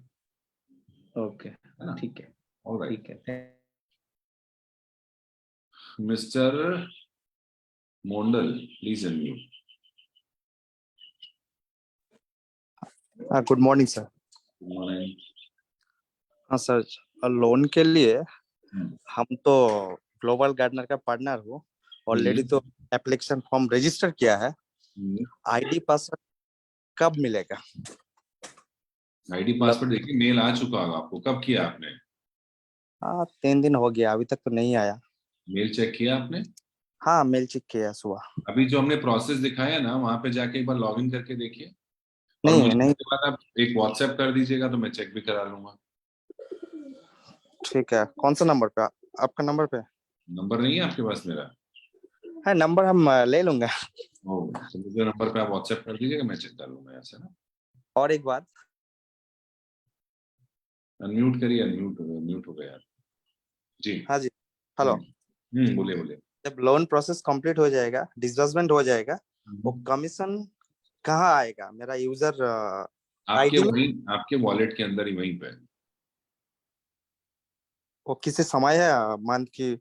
ओके, ठीक है, ऑलराइट। ठीक है। Mister Mondal please unmute. Good morning sir. Good morning. हाँ सर, लोन के लिए हम तो ग्लोबल गार्डनर का पार्टनर हूँ। ऑलरेडी तो एप्लीकेशन फॉर्म रजिस्टर किया है। आईडी पासवर्ड कब मिलेगा? आईडी पासवर्ड देखिए मेल आ चुका होगा आपको। कब किया आपने? 3 दिन हो गया, अभी तक तो नहीं आया। मेल चेक किया आपने? हाँ, मेल चेक किया सुबह। अभी जो हमने प्रोसेस दिखाया ना वहां पे जाके एक बार लॉगिन करके देखिए। नहीं। उसके बाद आप एक व्हाट्सएप कर दीजिएगा तो मैं चेक भी करा लूंगा। ठीक है। कौन सा नंबर पे? आपका नंबर पे? नंबर नहीं है आपके पास मेरा? हाँ, नंबर हम ले लूंगा। तो मुझे नंबर पे आप व्हाट्सएप कर दीजिएगा, मैं चेक कर लूंगा यहाँ से ना। और एक बात, अनम्यूट करिए, म्यूट हो गया यार जी। हाँ जी, हेलो। बोलिए बोलिए। जब लोन प्रोसेस कंप्लीट हो जाएगा, डिसबर्समेंट हो जाएगा, वो कमीशन कहाँ आएगा? मेरा यूजर आपके आईडी में, वहीं आपके वॉलेट के अंदर ही वहीं पे। वो किसी समय है मंथ की,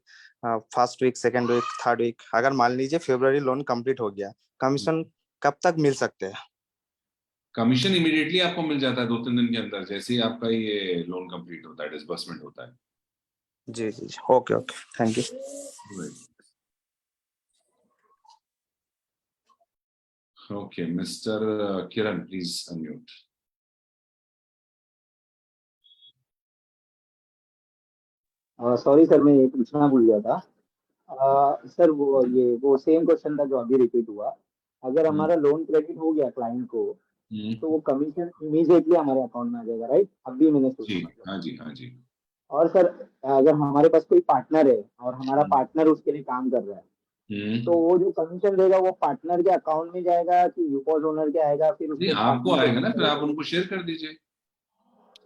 first week, second week, third week? अगर मान लीजिए फरवरी लोन कंप्लीट हो गया, कमीशन कब तक मिल सकते हैं? कमीशन इमीडिएटली आपको मिल जाता है 2-3 दिन के अंदर, जैसे ही आपका ये लोन कंप्लीट होता है, डिसबर्समेंट होता है। जी जी जी, okay okay, thank you. Okay, mister Kiran please unmute. Sorry sir, मैं ये पूछना भूल गया था। सर वो सेम क्वेश्चन था जो अभी रिपीट हुआ। अगर हमारा लोन क्रेडिट हो गया क्लाइंट को, तो वो कमीशन इमीडिएटली हमारे अकाउंट में आ जाएगा, राइट? अभी मैंने जी सुना मतलब। हाँ जी, हाँ जी। और सर, अगर हमारे पास कोई पार्टनर है और हमारा पार्टनर उसके लिए काम कर रहा है, तो वो जो कमीशन देगा वो पार्टनर के अकाउंट में जाएगा कि यूपॉस ओनर के आएगा, फिर नहीं, उसके आपको पार्टनर आएगा ना, फिर आप को? उनको शेयर कर दीजिए।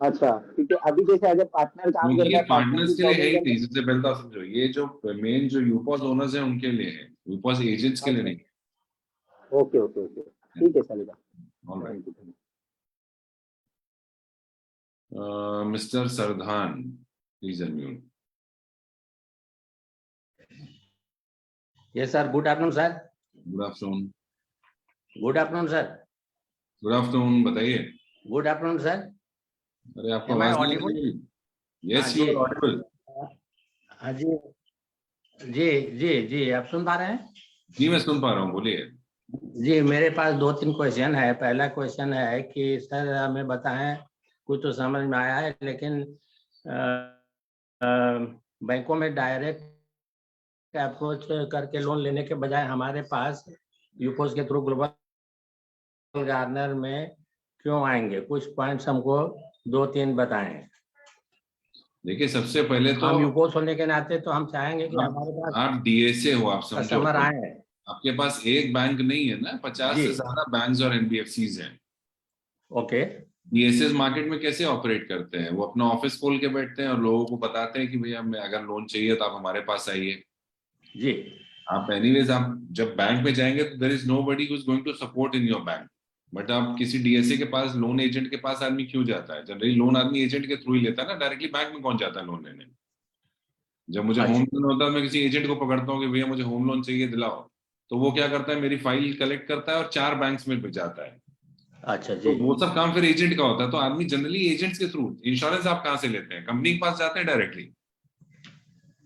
अच्छा, क्योंकि अभी जैसे अगर पार्टनर काम क्योंकि करता ये है, पार्टनर पार्टनर्स की के लिए है प्रॉब्लम ही करता नहीं, सबसे पहले तो आप समझो, ये जो मेन जो यूपॉस ओनर्स हैं उनके लिए है, यूपॉस एजेंट्स के है। लिए अच्छा, नहीं। ओके ओके ओके, ठीक है चलेगा। Alright. Thank you. Mister Sardan please unmute. Yes, sir. Good afternoon, sir. Good afternoon. Good afternoon, sir. Good afternoon, बताइए। Good afternoon, sir. अरे आपको Am I आवाज नहीं आ audible? रही? यस, जी। You are audible. हाँ जी, जी जी जी, आप सुन पा रहे हैं? जी मैं सुन पा रहा हूँ, बोलिए। जी, मेरे पास 2-3 क्वेश्चन है। पहला क्वेश्चन है कि सर हमें बताएं, कुछ तो समझ में आया है, लेकिन बैंकों में डायरेक्ट अप्रोच करके लोन लेने के बजाय हमारे पास यूकोस के थ्रू ग्लोबल गार्डनर में क्यों आएंगे? कुछ पॉइंट्स हमको 2-3 बताएं। देखिए, सबसे पहले तो हम यूकोस होने के नाते तो हम चाहेंगे कि हमारे पास आप डीएसए हो, आप समझो। कस्टमर आए। आपके पास एक बैंक नहीं है ना, 50 से ज्यादा बैंक्स और एनबीएफसीज हैं। ओके। डीएसए मार्केट में कैसे ऑपरेट करते हैं? वो अपना ऑफिस खोल के बैठते हैं और लोगों को बताते हैं कि भैया हमें अगर लोन चाहिए तो आप हमारे पास आइए। जी। आप एनीवेज आप जब बैंक में जाएंगे तो there is nobody who is going to support in your bank. But आप किसी डीएसए के पास, लोन एजेंट के पास आदमी क्यों जाता है? जनरली लोन आदमी एजेंट के थ्रू ही लेता है ना, डायरेक्टली बैंक में कौन जाता है लोन लेने? जब मुझे होम लोन होता है, मैं किसी एजेंट को पकड़ता हूँ कि भैया मुझे होम लोन चाहिए, दिलाओ, तो वो क्या करता है, मेरी फाइल कलेक्ट करता है और 4 बैंक्स में जाता है। अच्छा जी। तो वो सब काम फिर एजेंट का होता है। तो आदमी जनरली एजेंट्स के थ्रू, इंश्योरेंस आप कहाँ से लेते हैं? कंपनी के पास जाते हैं डायरेक्टली?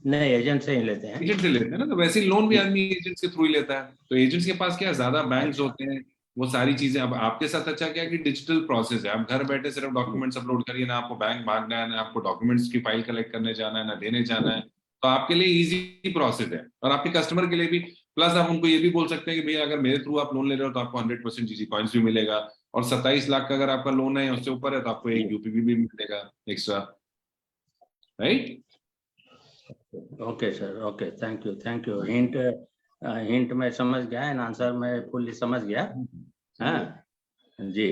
नहीं, एजेंट से ही लेते हैं। एजेंट से लेते हैं ना। तो वैसे ही लोन भी आदमी एजेंट्स के थ्रू ही लेता है। तो एजेंट्स के पास क्या है, ज्यादा बैंक्स होते हैं, वो सारी चीजें। अब आपके साथ अच्छा क्या है कि डिजिटल प्रोसेस है, आप घर बैठे सिर्फ डॉक्यूमेंट्स अपलोड करिए, ना आपको बैंक भागना है, ना आपको डॉक्यूमेंट्स की फाइल कलेक्ट करने जाना है, ना देने जाना है। तो आपके लिए इजी प्रोसेस है, और आपके कस्टमर के लिए भी। प्लस आप उनको ये भी बोल सकते हैं कि भैया अगर मेरे थ्रू आप लोन ले रहे हो तो आपको 100% जीजी कॉइन्स भी मिलेगा, और 27 लाख का अगर आपका लोन है उससे ऊपर है तो आपको एक यूपीबी भी मिलेगा extra, right? Okay sir, okay, thank you. Hint मैं समझ गया, एंड आंसर मैं फुल्ली समझ गया। हाँ जी।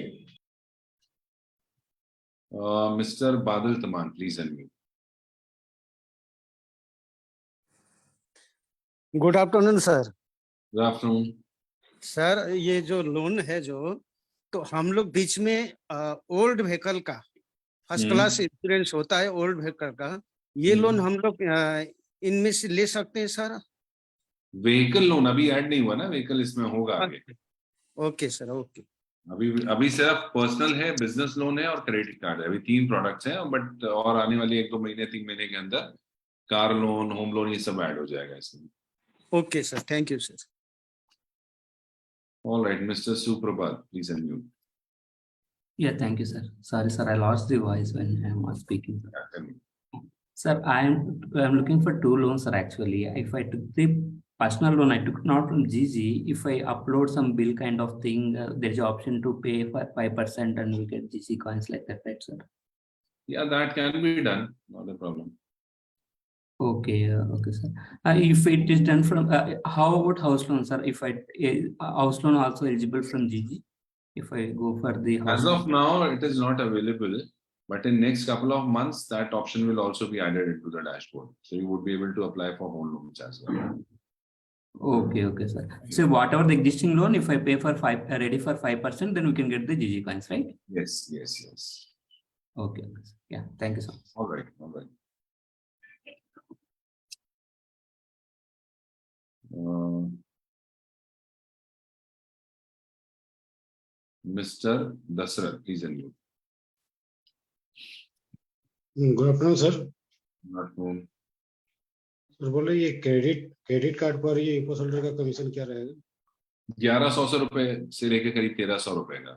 मिस्टर बादल तमान please unmute. Good afternoon sir. Good afternoon sir, ये जो लोन है तो हम लोग बीच में ओल्ड व्हीकल का फर्स्ट क्लास इंश्योरेंस होता है, ओल्ड व्हीकल का, ये लोन हम लोग इनमें से ले सकते हैं सर? व्हीकल लोन अभी ऐड नहीं हुआ ना, व्हीकल इसमें होगा आगे। Okay sir, okay. अभी सिर्फ पर्सनल है, बिजनेस लोन है और क्रेडिट कार्ड है, अभी 3 प्रोडक्ट्स हैं। बट और आने वाली 1-2 महीने 3 महीने के अंदर कार लोन, होम लोन, ये सब ऐड हो जाएगा इसमें। Okay sir, thank you sir. All right, Mr. Suprabhat, please unmute. Yeah, thank you, sir. Sorry, sir, I lost the voice when I was speaking. Sir, I'm looking for 2 loans, sir, actually. If I took the personal loan, I took not from GG. If I upload some bill kind of thing, there's an option to pay for 5% and we get GC coins like that, right, sir? Yeah, that can be done, not a problem. Okay, okay, sir. If it is done from, how about house loan, sir? If house loan also eligible from GG, if I go for the house As of loan? now, it is not available, but in next couple of months, that option will also be added into the dashboard. So you would be able to apply for home loans as well. Okay, okay, sir. So whatever the existing loan, if I pay for ready for 5%, then we can get the GG coins, right? Yes, yes, yes. Okay, okay, sir. Yeah, thank you so much. All right, all right. Mr. Dasarath, please unmute. Good afternoon sir. Good afternoon. Sir बोले ये credit card पर ये eco holder का commission क्या रहेगा? 1100 रुपए से लेके करीब 1300 रुपए का।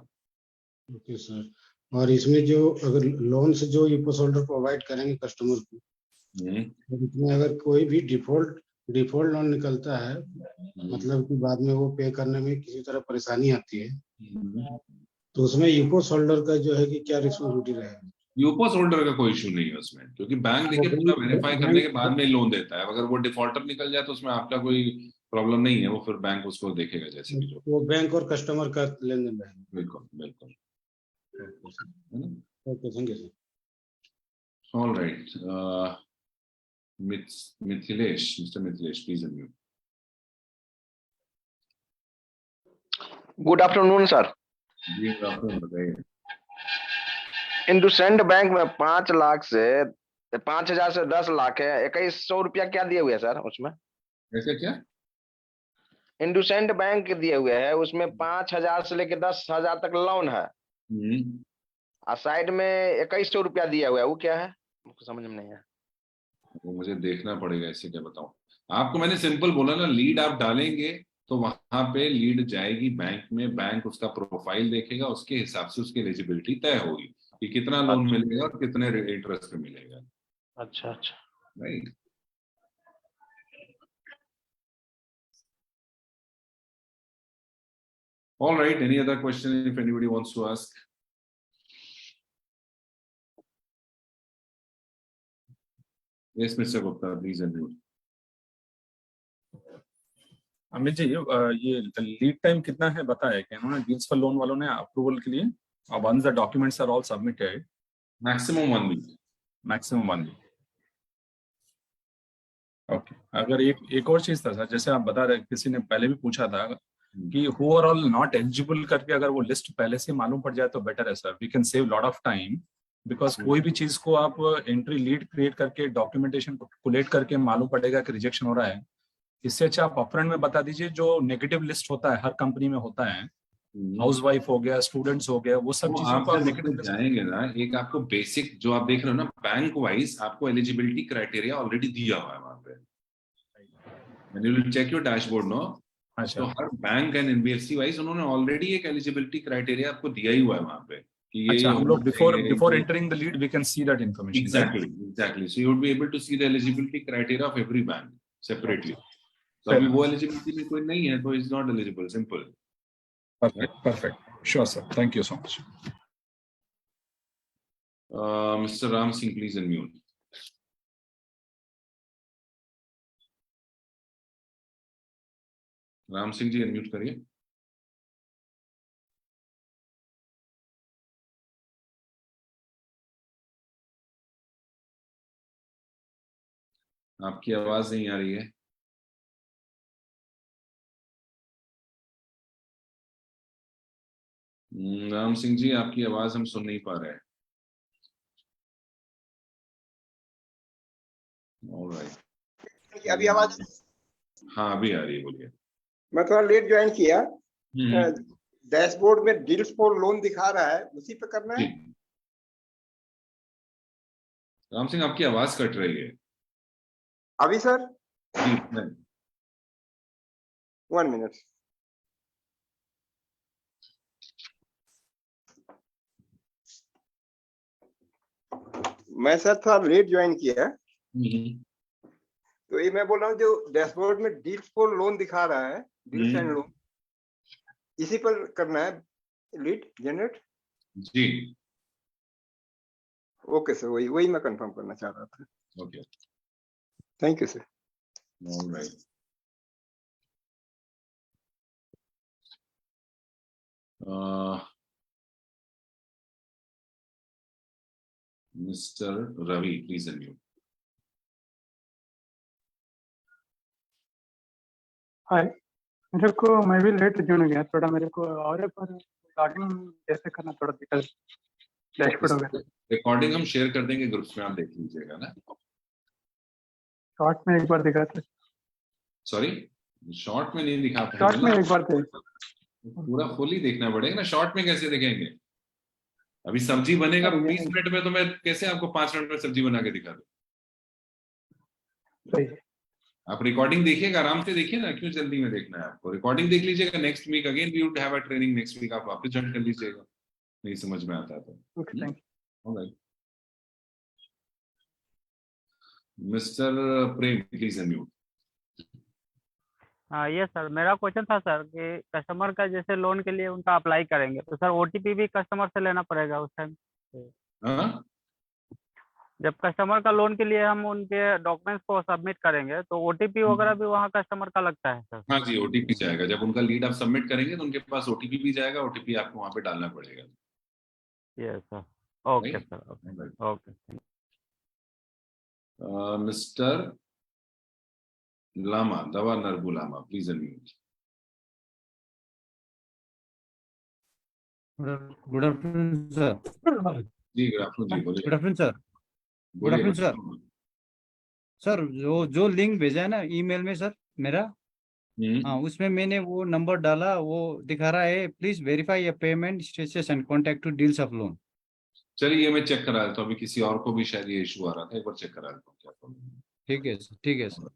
Okay sir. और इसमें जो अगर लोन से जो इको होल्डर प्रोवाइड करेंगे कस्टमर को, तो इसमें अगर कोई भी डिफॉल्ट लोन निकलता है, मतलब कि बाद में वो पे करने में किसी तरह परेशानी आती है, तो उसमें इको होल्डर का जो है कि क्या रिस्पॉन्सिबिलिटी रहेगा? यूपोस होल्डर का कोई इशू नहीं है उसमें, क्योंकि बैंक देखिए पूरा वेरीफाई करने के बाद में लोन देता है। अगर वो डिफॉल्टर निकल जाए तो उसमें आपका कोई प्रॉब्लम नहीं है, वो फिर बैंक उसको देखेगा जैसे भी जो। वो बैंक और कस्टमर का लेन देन है। बिल्कुल बिल्कुल। Okay, thank you sir. All right, Mithilesh, mister Mithilesh, please unmute. Good afternoon sir. जी गुड आफ्टरनून, बताइए। इंडसइंड बैंक में 5 लाख से 5000 से 10 लाख है, 2100 रुपया क्या दिए हुए है सर उसमें? ऐसे क्या? इंडसइंड बैंक दिए हुए है, उसमें 5000 से लेके 10,000 तक लोन है, और साइड में 2100 रुपया दिया हुआ है, वो क्या है? मुझको समझ में नहीं है। वो मुझे देखना पड़ेगा, ऐसे क्या बताऊं आपको। मैंने सिंपल बोला ना, लीड आप डालेंगे तो वहां पे लीड जाएगी बैंक में, बैंक उसका प्रोफाइल देखेगा, उसके हिसाब से उसकी एलिजिबिलिटी तय होगी कि कितना लोन मिलेगा और कितने इंटरेस्ट पे मिलेगा। अच्छा अच्छा, right. All right, any other question if anybody wants to ask? Yes, Mr. Gupta, please unmute. Amit ji, ये लीड टाइम कितना है बताया क्या इन्होंने डील्स फॉर लोन वालों ने अप्रूवल के लिए? Once the documents are all submitted, maximum 1 week. Maximum 1 week. Okay. अगर एक और चीज था सर, जैसे आप बता रहे, किसी ने पहले भी पूछा था कि who are all not eligible करके अगर वो लिस्ट पहले से मालूम पड़ जाए तो बेटर है sir, we can save lot of time, because कोई भी चीज को आप एंट्री लीड क्रिएट करके डॉक्यूमेंटेशन को कोलेक्ट करके मालूम पड़ेगा कि रिजेक्शन हो रहा है। इससे अच्छा आप अपफ्रंट में बता दीजिए, जो नेगेटिव लिस्ट होता है हर कंपनी में होता है, हाउसवाइफ हो गया, स्टूडेंट्स हो गया, वो सब चीजों को आप नेगेटिव जाएंगे ना। एक आपको बेसिक जो आप देख रहे हो ना, बैंक वाइज आपको एलिजिबिलिटी क्राइटेरिया ऑलरेडी दिया हुआ है वहां पे। When you will check your dashboard, no? तो हर बैंक एंड एनबीएफसी वाइज उन्होंने ऑलरेडी एक एलिजिबिलिटी क्राइटेरिया आपको दिया ही हुआ है वहां पे कि ये। अच्छा, हम लोग before entering the lead we can see that information. Exactly. So you would be able to see the eligibility criteria of every bank separately. तो अभी वो एलिजिबिलिटी में कोई नहीं है तो is not eligible, simple. Perfect, sure sir, thank you so much. Mister Ram Singh, please unmute. Ram Singh ji unmute करिए। आपकी आवाज नहीं आ रही है। राम सिंह जी, आपकी आवाज हम सुन नहीं पा रहे हैं। ऑलराइट, अभी आवाज? हाँ अभी आ रही है, बोलिए। मैं थोड़ा लेट ज्वाइन किया। डैशबोर्ड में डील्स फॉर लोन दिखा रहा है, उसी पे करना है? राम सिंह, आपकी आवाज कट रही है अभी सर? जी, 1 मिनट। मैं सर थोड़ा लेट ज्वाइन किया, तो ये मैं बोल रहा हूँ जो डैशबोर्ड में डील्स फॉर लोन दिखा रहा है, डील्स एंड लोन, इसी पर करना है लीड जनरेट? जी ओके सर, वही मैं कंफर्म करना चाह रहा था। Okay. Thank you, sir. All right. Mr. Ravi, please unmute. हाय, मेरे को मैं भी लेट ज्वाइन हो गया थोड़ा, मेरे को और पर लॉगिन कैसे करना थोड़ा डिटेल डैशबोर्ड वगैरह रिकॉर्डिंग हम शेयर कर देंगे ग्रुप्स में, आप देख लीजिएगा ना। शॉर्ट में एक बार दिखा थे। सॉरी, शॉर्ट में नहीं दिखा पाएंगे शॉर्ट में ना, एक बार थे। पूरा फुल ही देखना पड़ेगा ना, शॉर्ट में कैसे देखेंगे? अभी सब्जी बनेगा 20 मिनट में, तो मैं कैसे आपको 5 मिनट में सब्जी बना के दिखा दूं? सही। आप रिकॉर्डिंग देखिएगा, आराम से देखिए ना, क्यों जल्दी में देखना है आपको? रिकॉर्डिंग देख लीजिएगा, next week again we would have a training, next week आप वापस ज्वाइन कर लीजिएगा, नहीं समझ में आता तो। Okay, thank you. Alright, mister Prem please unmute. हाँ ये सर, मेरा क्वेश्चन था सर कि कस्टमर का जैसे लोन के लिए उनका अप्लाई करेंगे तो सर ओटीपी भी कस्टमर से लेना पड़ेगा उस टाइम? हाँ, जब कस्टमर का लोन के लिए हम उनके डॉक्यूमेंट्स को सबमिट करेंगे तो ओटीपी वगैरह भी वहाँ कस्टमर का लगता है सर? हाँ जी, ओटीपी जाएगा, जब उनका लीड आप सबमिट करेंगे तो उनके पास ओटीपी भी जाएगा, ओटीपी आपको वहाँ पे डालना पड़ेगा। Yes sir, okay sir, okay. Mister Lama, Dawa Norbu Lama, please unmute. Good afternoon sir. जी गुड आफ्टरनून जी, बोलिए। Good afternoon sir. Good afternoon sir. Sir जो लिंक भेजा है ना ईमेल में सर मेरा, हाँ उसमें मैंने वो नंबर डाला, वो दिखा रहा है please verify your payment status and contact to deals of loan. चलिए ये मैं चेक करा देता हूँ, अभी किसी और को भी शायद ये इशू आ रहा था, एक बार चेक करा देता हूँ क्या प्रॉब्लम है। ठीक है सर, ठीक है sir.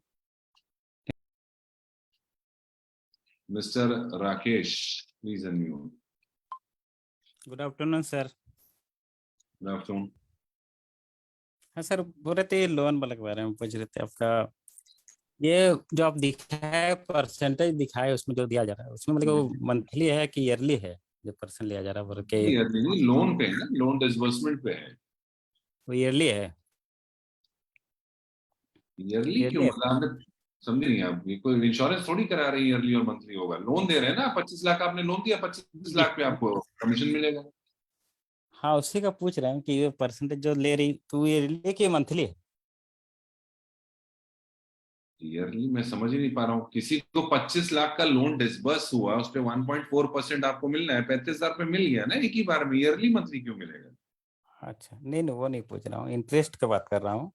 Mister Rakesh please unmute. Good afternoon sir. Good afternoon. हाँ सर, बोल रहे थे लोन वाले के बारे में पूछ रहे थे, आपका ये जो आप दिखाए परसेंटेज दिखाए उसमें जो दिया जा रहा है उसमें मतलब वो मंथली है कि ईयरली है जो परसेंट लिया जा रहा है? बोल के ईयरली नहीं, लोन पे है ना, लोन डिसबर्समेंट पे है। वो ईयरली है? ईयरली क्यों, मतलब आपने समझे नहीं आप? ये कोई इंश्योरेंस थोड़ी करा रहे हैं ईयरली और मंथली होगा। लोन दे रहे हैं ना, 25 लाख आपने लोन दिया, 25 लाख पे आपको कमीशन मिलेगा। हाँ उसी का पूछ रहे हैं कि ये परसेंटेज जो ले रही तो ईयरली कि मंथली है? ईयरली मैं समझ ही नहीं पा रहा हूँ। किसी को 25 लाख का लोन डिसबर्स हुआ, उस पे 1.4% आपको मिलना है, 35,000 पे मिल गया ना एक ही बार में, ईयरली मंथली क्यों मिलेगा? अच्छा नहीं नहीं, वो नहीं पूछ रहा हूँ, इंटरेस्ट का बात कर रहा हूँ।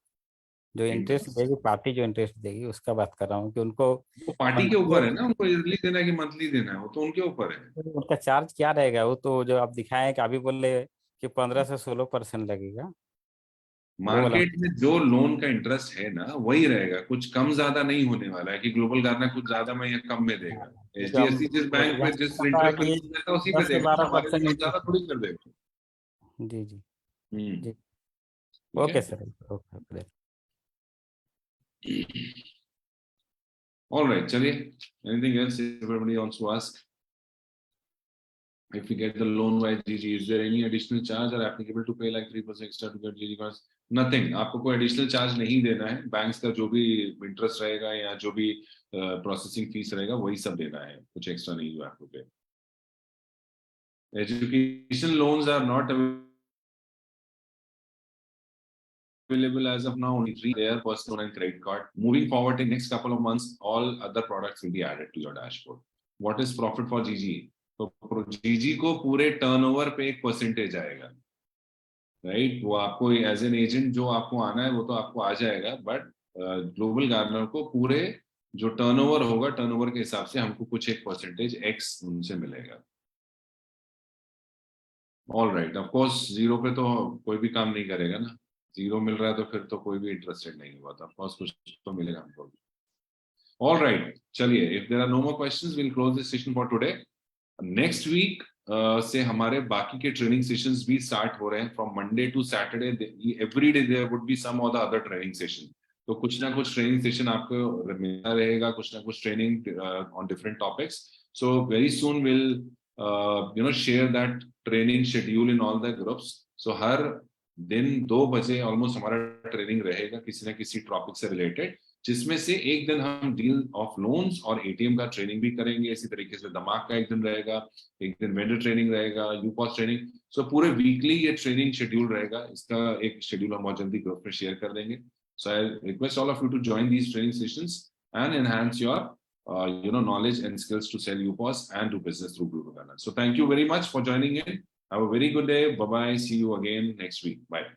जो इंटरेस्ट देगी पार्टी, जो इंटरेस्ट देगी उसका बात कर रहा हूँ कि उनको वो पार्टी के ऊपर है ना, उनको ईयरली देना है कि मंथली देना है, वो तो उनके ऊपर है। उनका चार्ज क्या रहेगा? वो तो जो आप दिखाए कि अभी बोले कि 15 से 16% लगेगा। मार्केट में जो लोन का इंटरेस्ट है ना वही रहेगा, कुछ कम ज्यादा नहीं होने वाला है कि ग्लोबल गार्डनर कुछ ज्यादा में या कम में देगा। एचडीएफसी जिस बैंक पे जिस इंटरेस्ट देता है उसी पे देगा, हमारे लिए कुछ ज्यादा थोड़ी कर देगा। जी जी जी, okay sir, okay. All right, चलिए, anything else everybody wants to ask? If we get the loan by GG, is there any additional charge or applicable to pay like 3% extra to get GG cards? Nothing. आपको कोई additional charge नहीं देना है। Banks का जो भी interest रहेगा या जो भी प्रोसेसिंग फीस रहेगा वही सब देना है, कुछ एक्स्ट्रा नहीं हुआ आपको पे। Education loans are not available as of now, only 3 there, personal and credit card. Moving forward in next couple of months, all other products will be added to your dashboard. What is profit for GG? तो GG को पूरे turnover पे एक percentage आएगा, right? वो आपको as an agent जो आपको आना है वो तो आपको आ जाएगा, बट ग्लोबल गार्डनर को पूरे जो टर्नओवर होगा, टर्नओवर के हिसाब से हमको कुछ एक परसेंटेज एक्स उनसे मिलेगा। All right, of course zero पे तो कोई भी काम नहीं करेगा ना, जीरो मिल रहा है तो फिर तो कोई भी इंटरेस्टेड नहीं हुआ था, ऑफकोर्स कुछ तो मिलेगा हमको। ऑल राइट, चलिए, if there are no more questions will close this session for today. Next week से हमारे बाकी के ट्रेनिंग सेशंस भी स्टार्ट हो रहे हैं, from Monday to Saturday every day there would be some or the other training session. तो कुछ ना कुछ ट्रेनिंग सेशन आपको मिलता रहेगा, कुछ ना कुछ training on different topics. So very soon will share that training schedule in all the groups. So हर दिन 2 बजे ऑलमोस्ट हमारा ट्रेनिंग रहेगा किसी ना किसी टॉपिक से रिलेटेड। जिसमें से एक दिन हम डील ऑफ लोन्स और एटीएम का ट्रेनिंग भी करेंगे। इसी तरीके से दिमाग का एक दिन रहेगा, एक दिन वेंडर ट्रेनिंग रहेगा, यूपॉस ट्रेनिंग। सो पूरे वीकली ये ट्रेनिंग शेड्यूल रहेगा। इसका एक शेड्यूल हम बहुत जल्दी ग्रुप में शेयर कर देंगे। So I request all of you to join these training sessions and enhance your knowledge and skills to sell UPOS and do business through Global Gardener. So thank you very much for joining in. Have a very good day. Bye bye. See you again next week. Bye.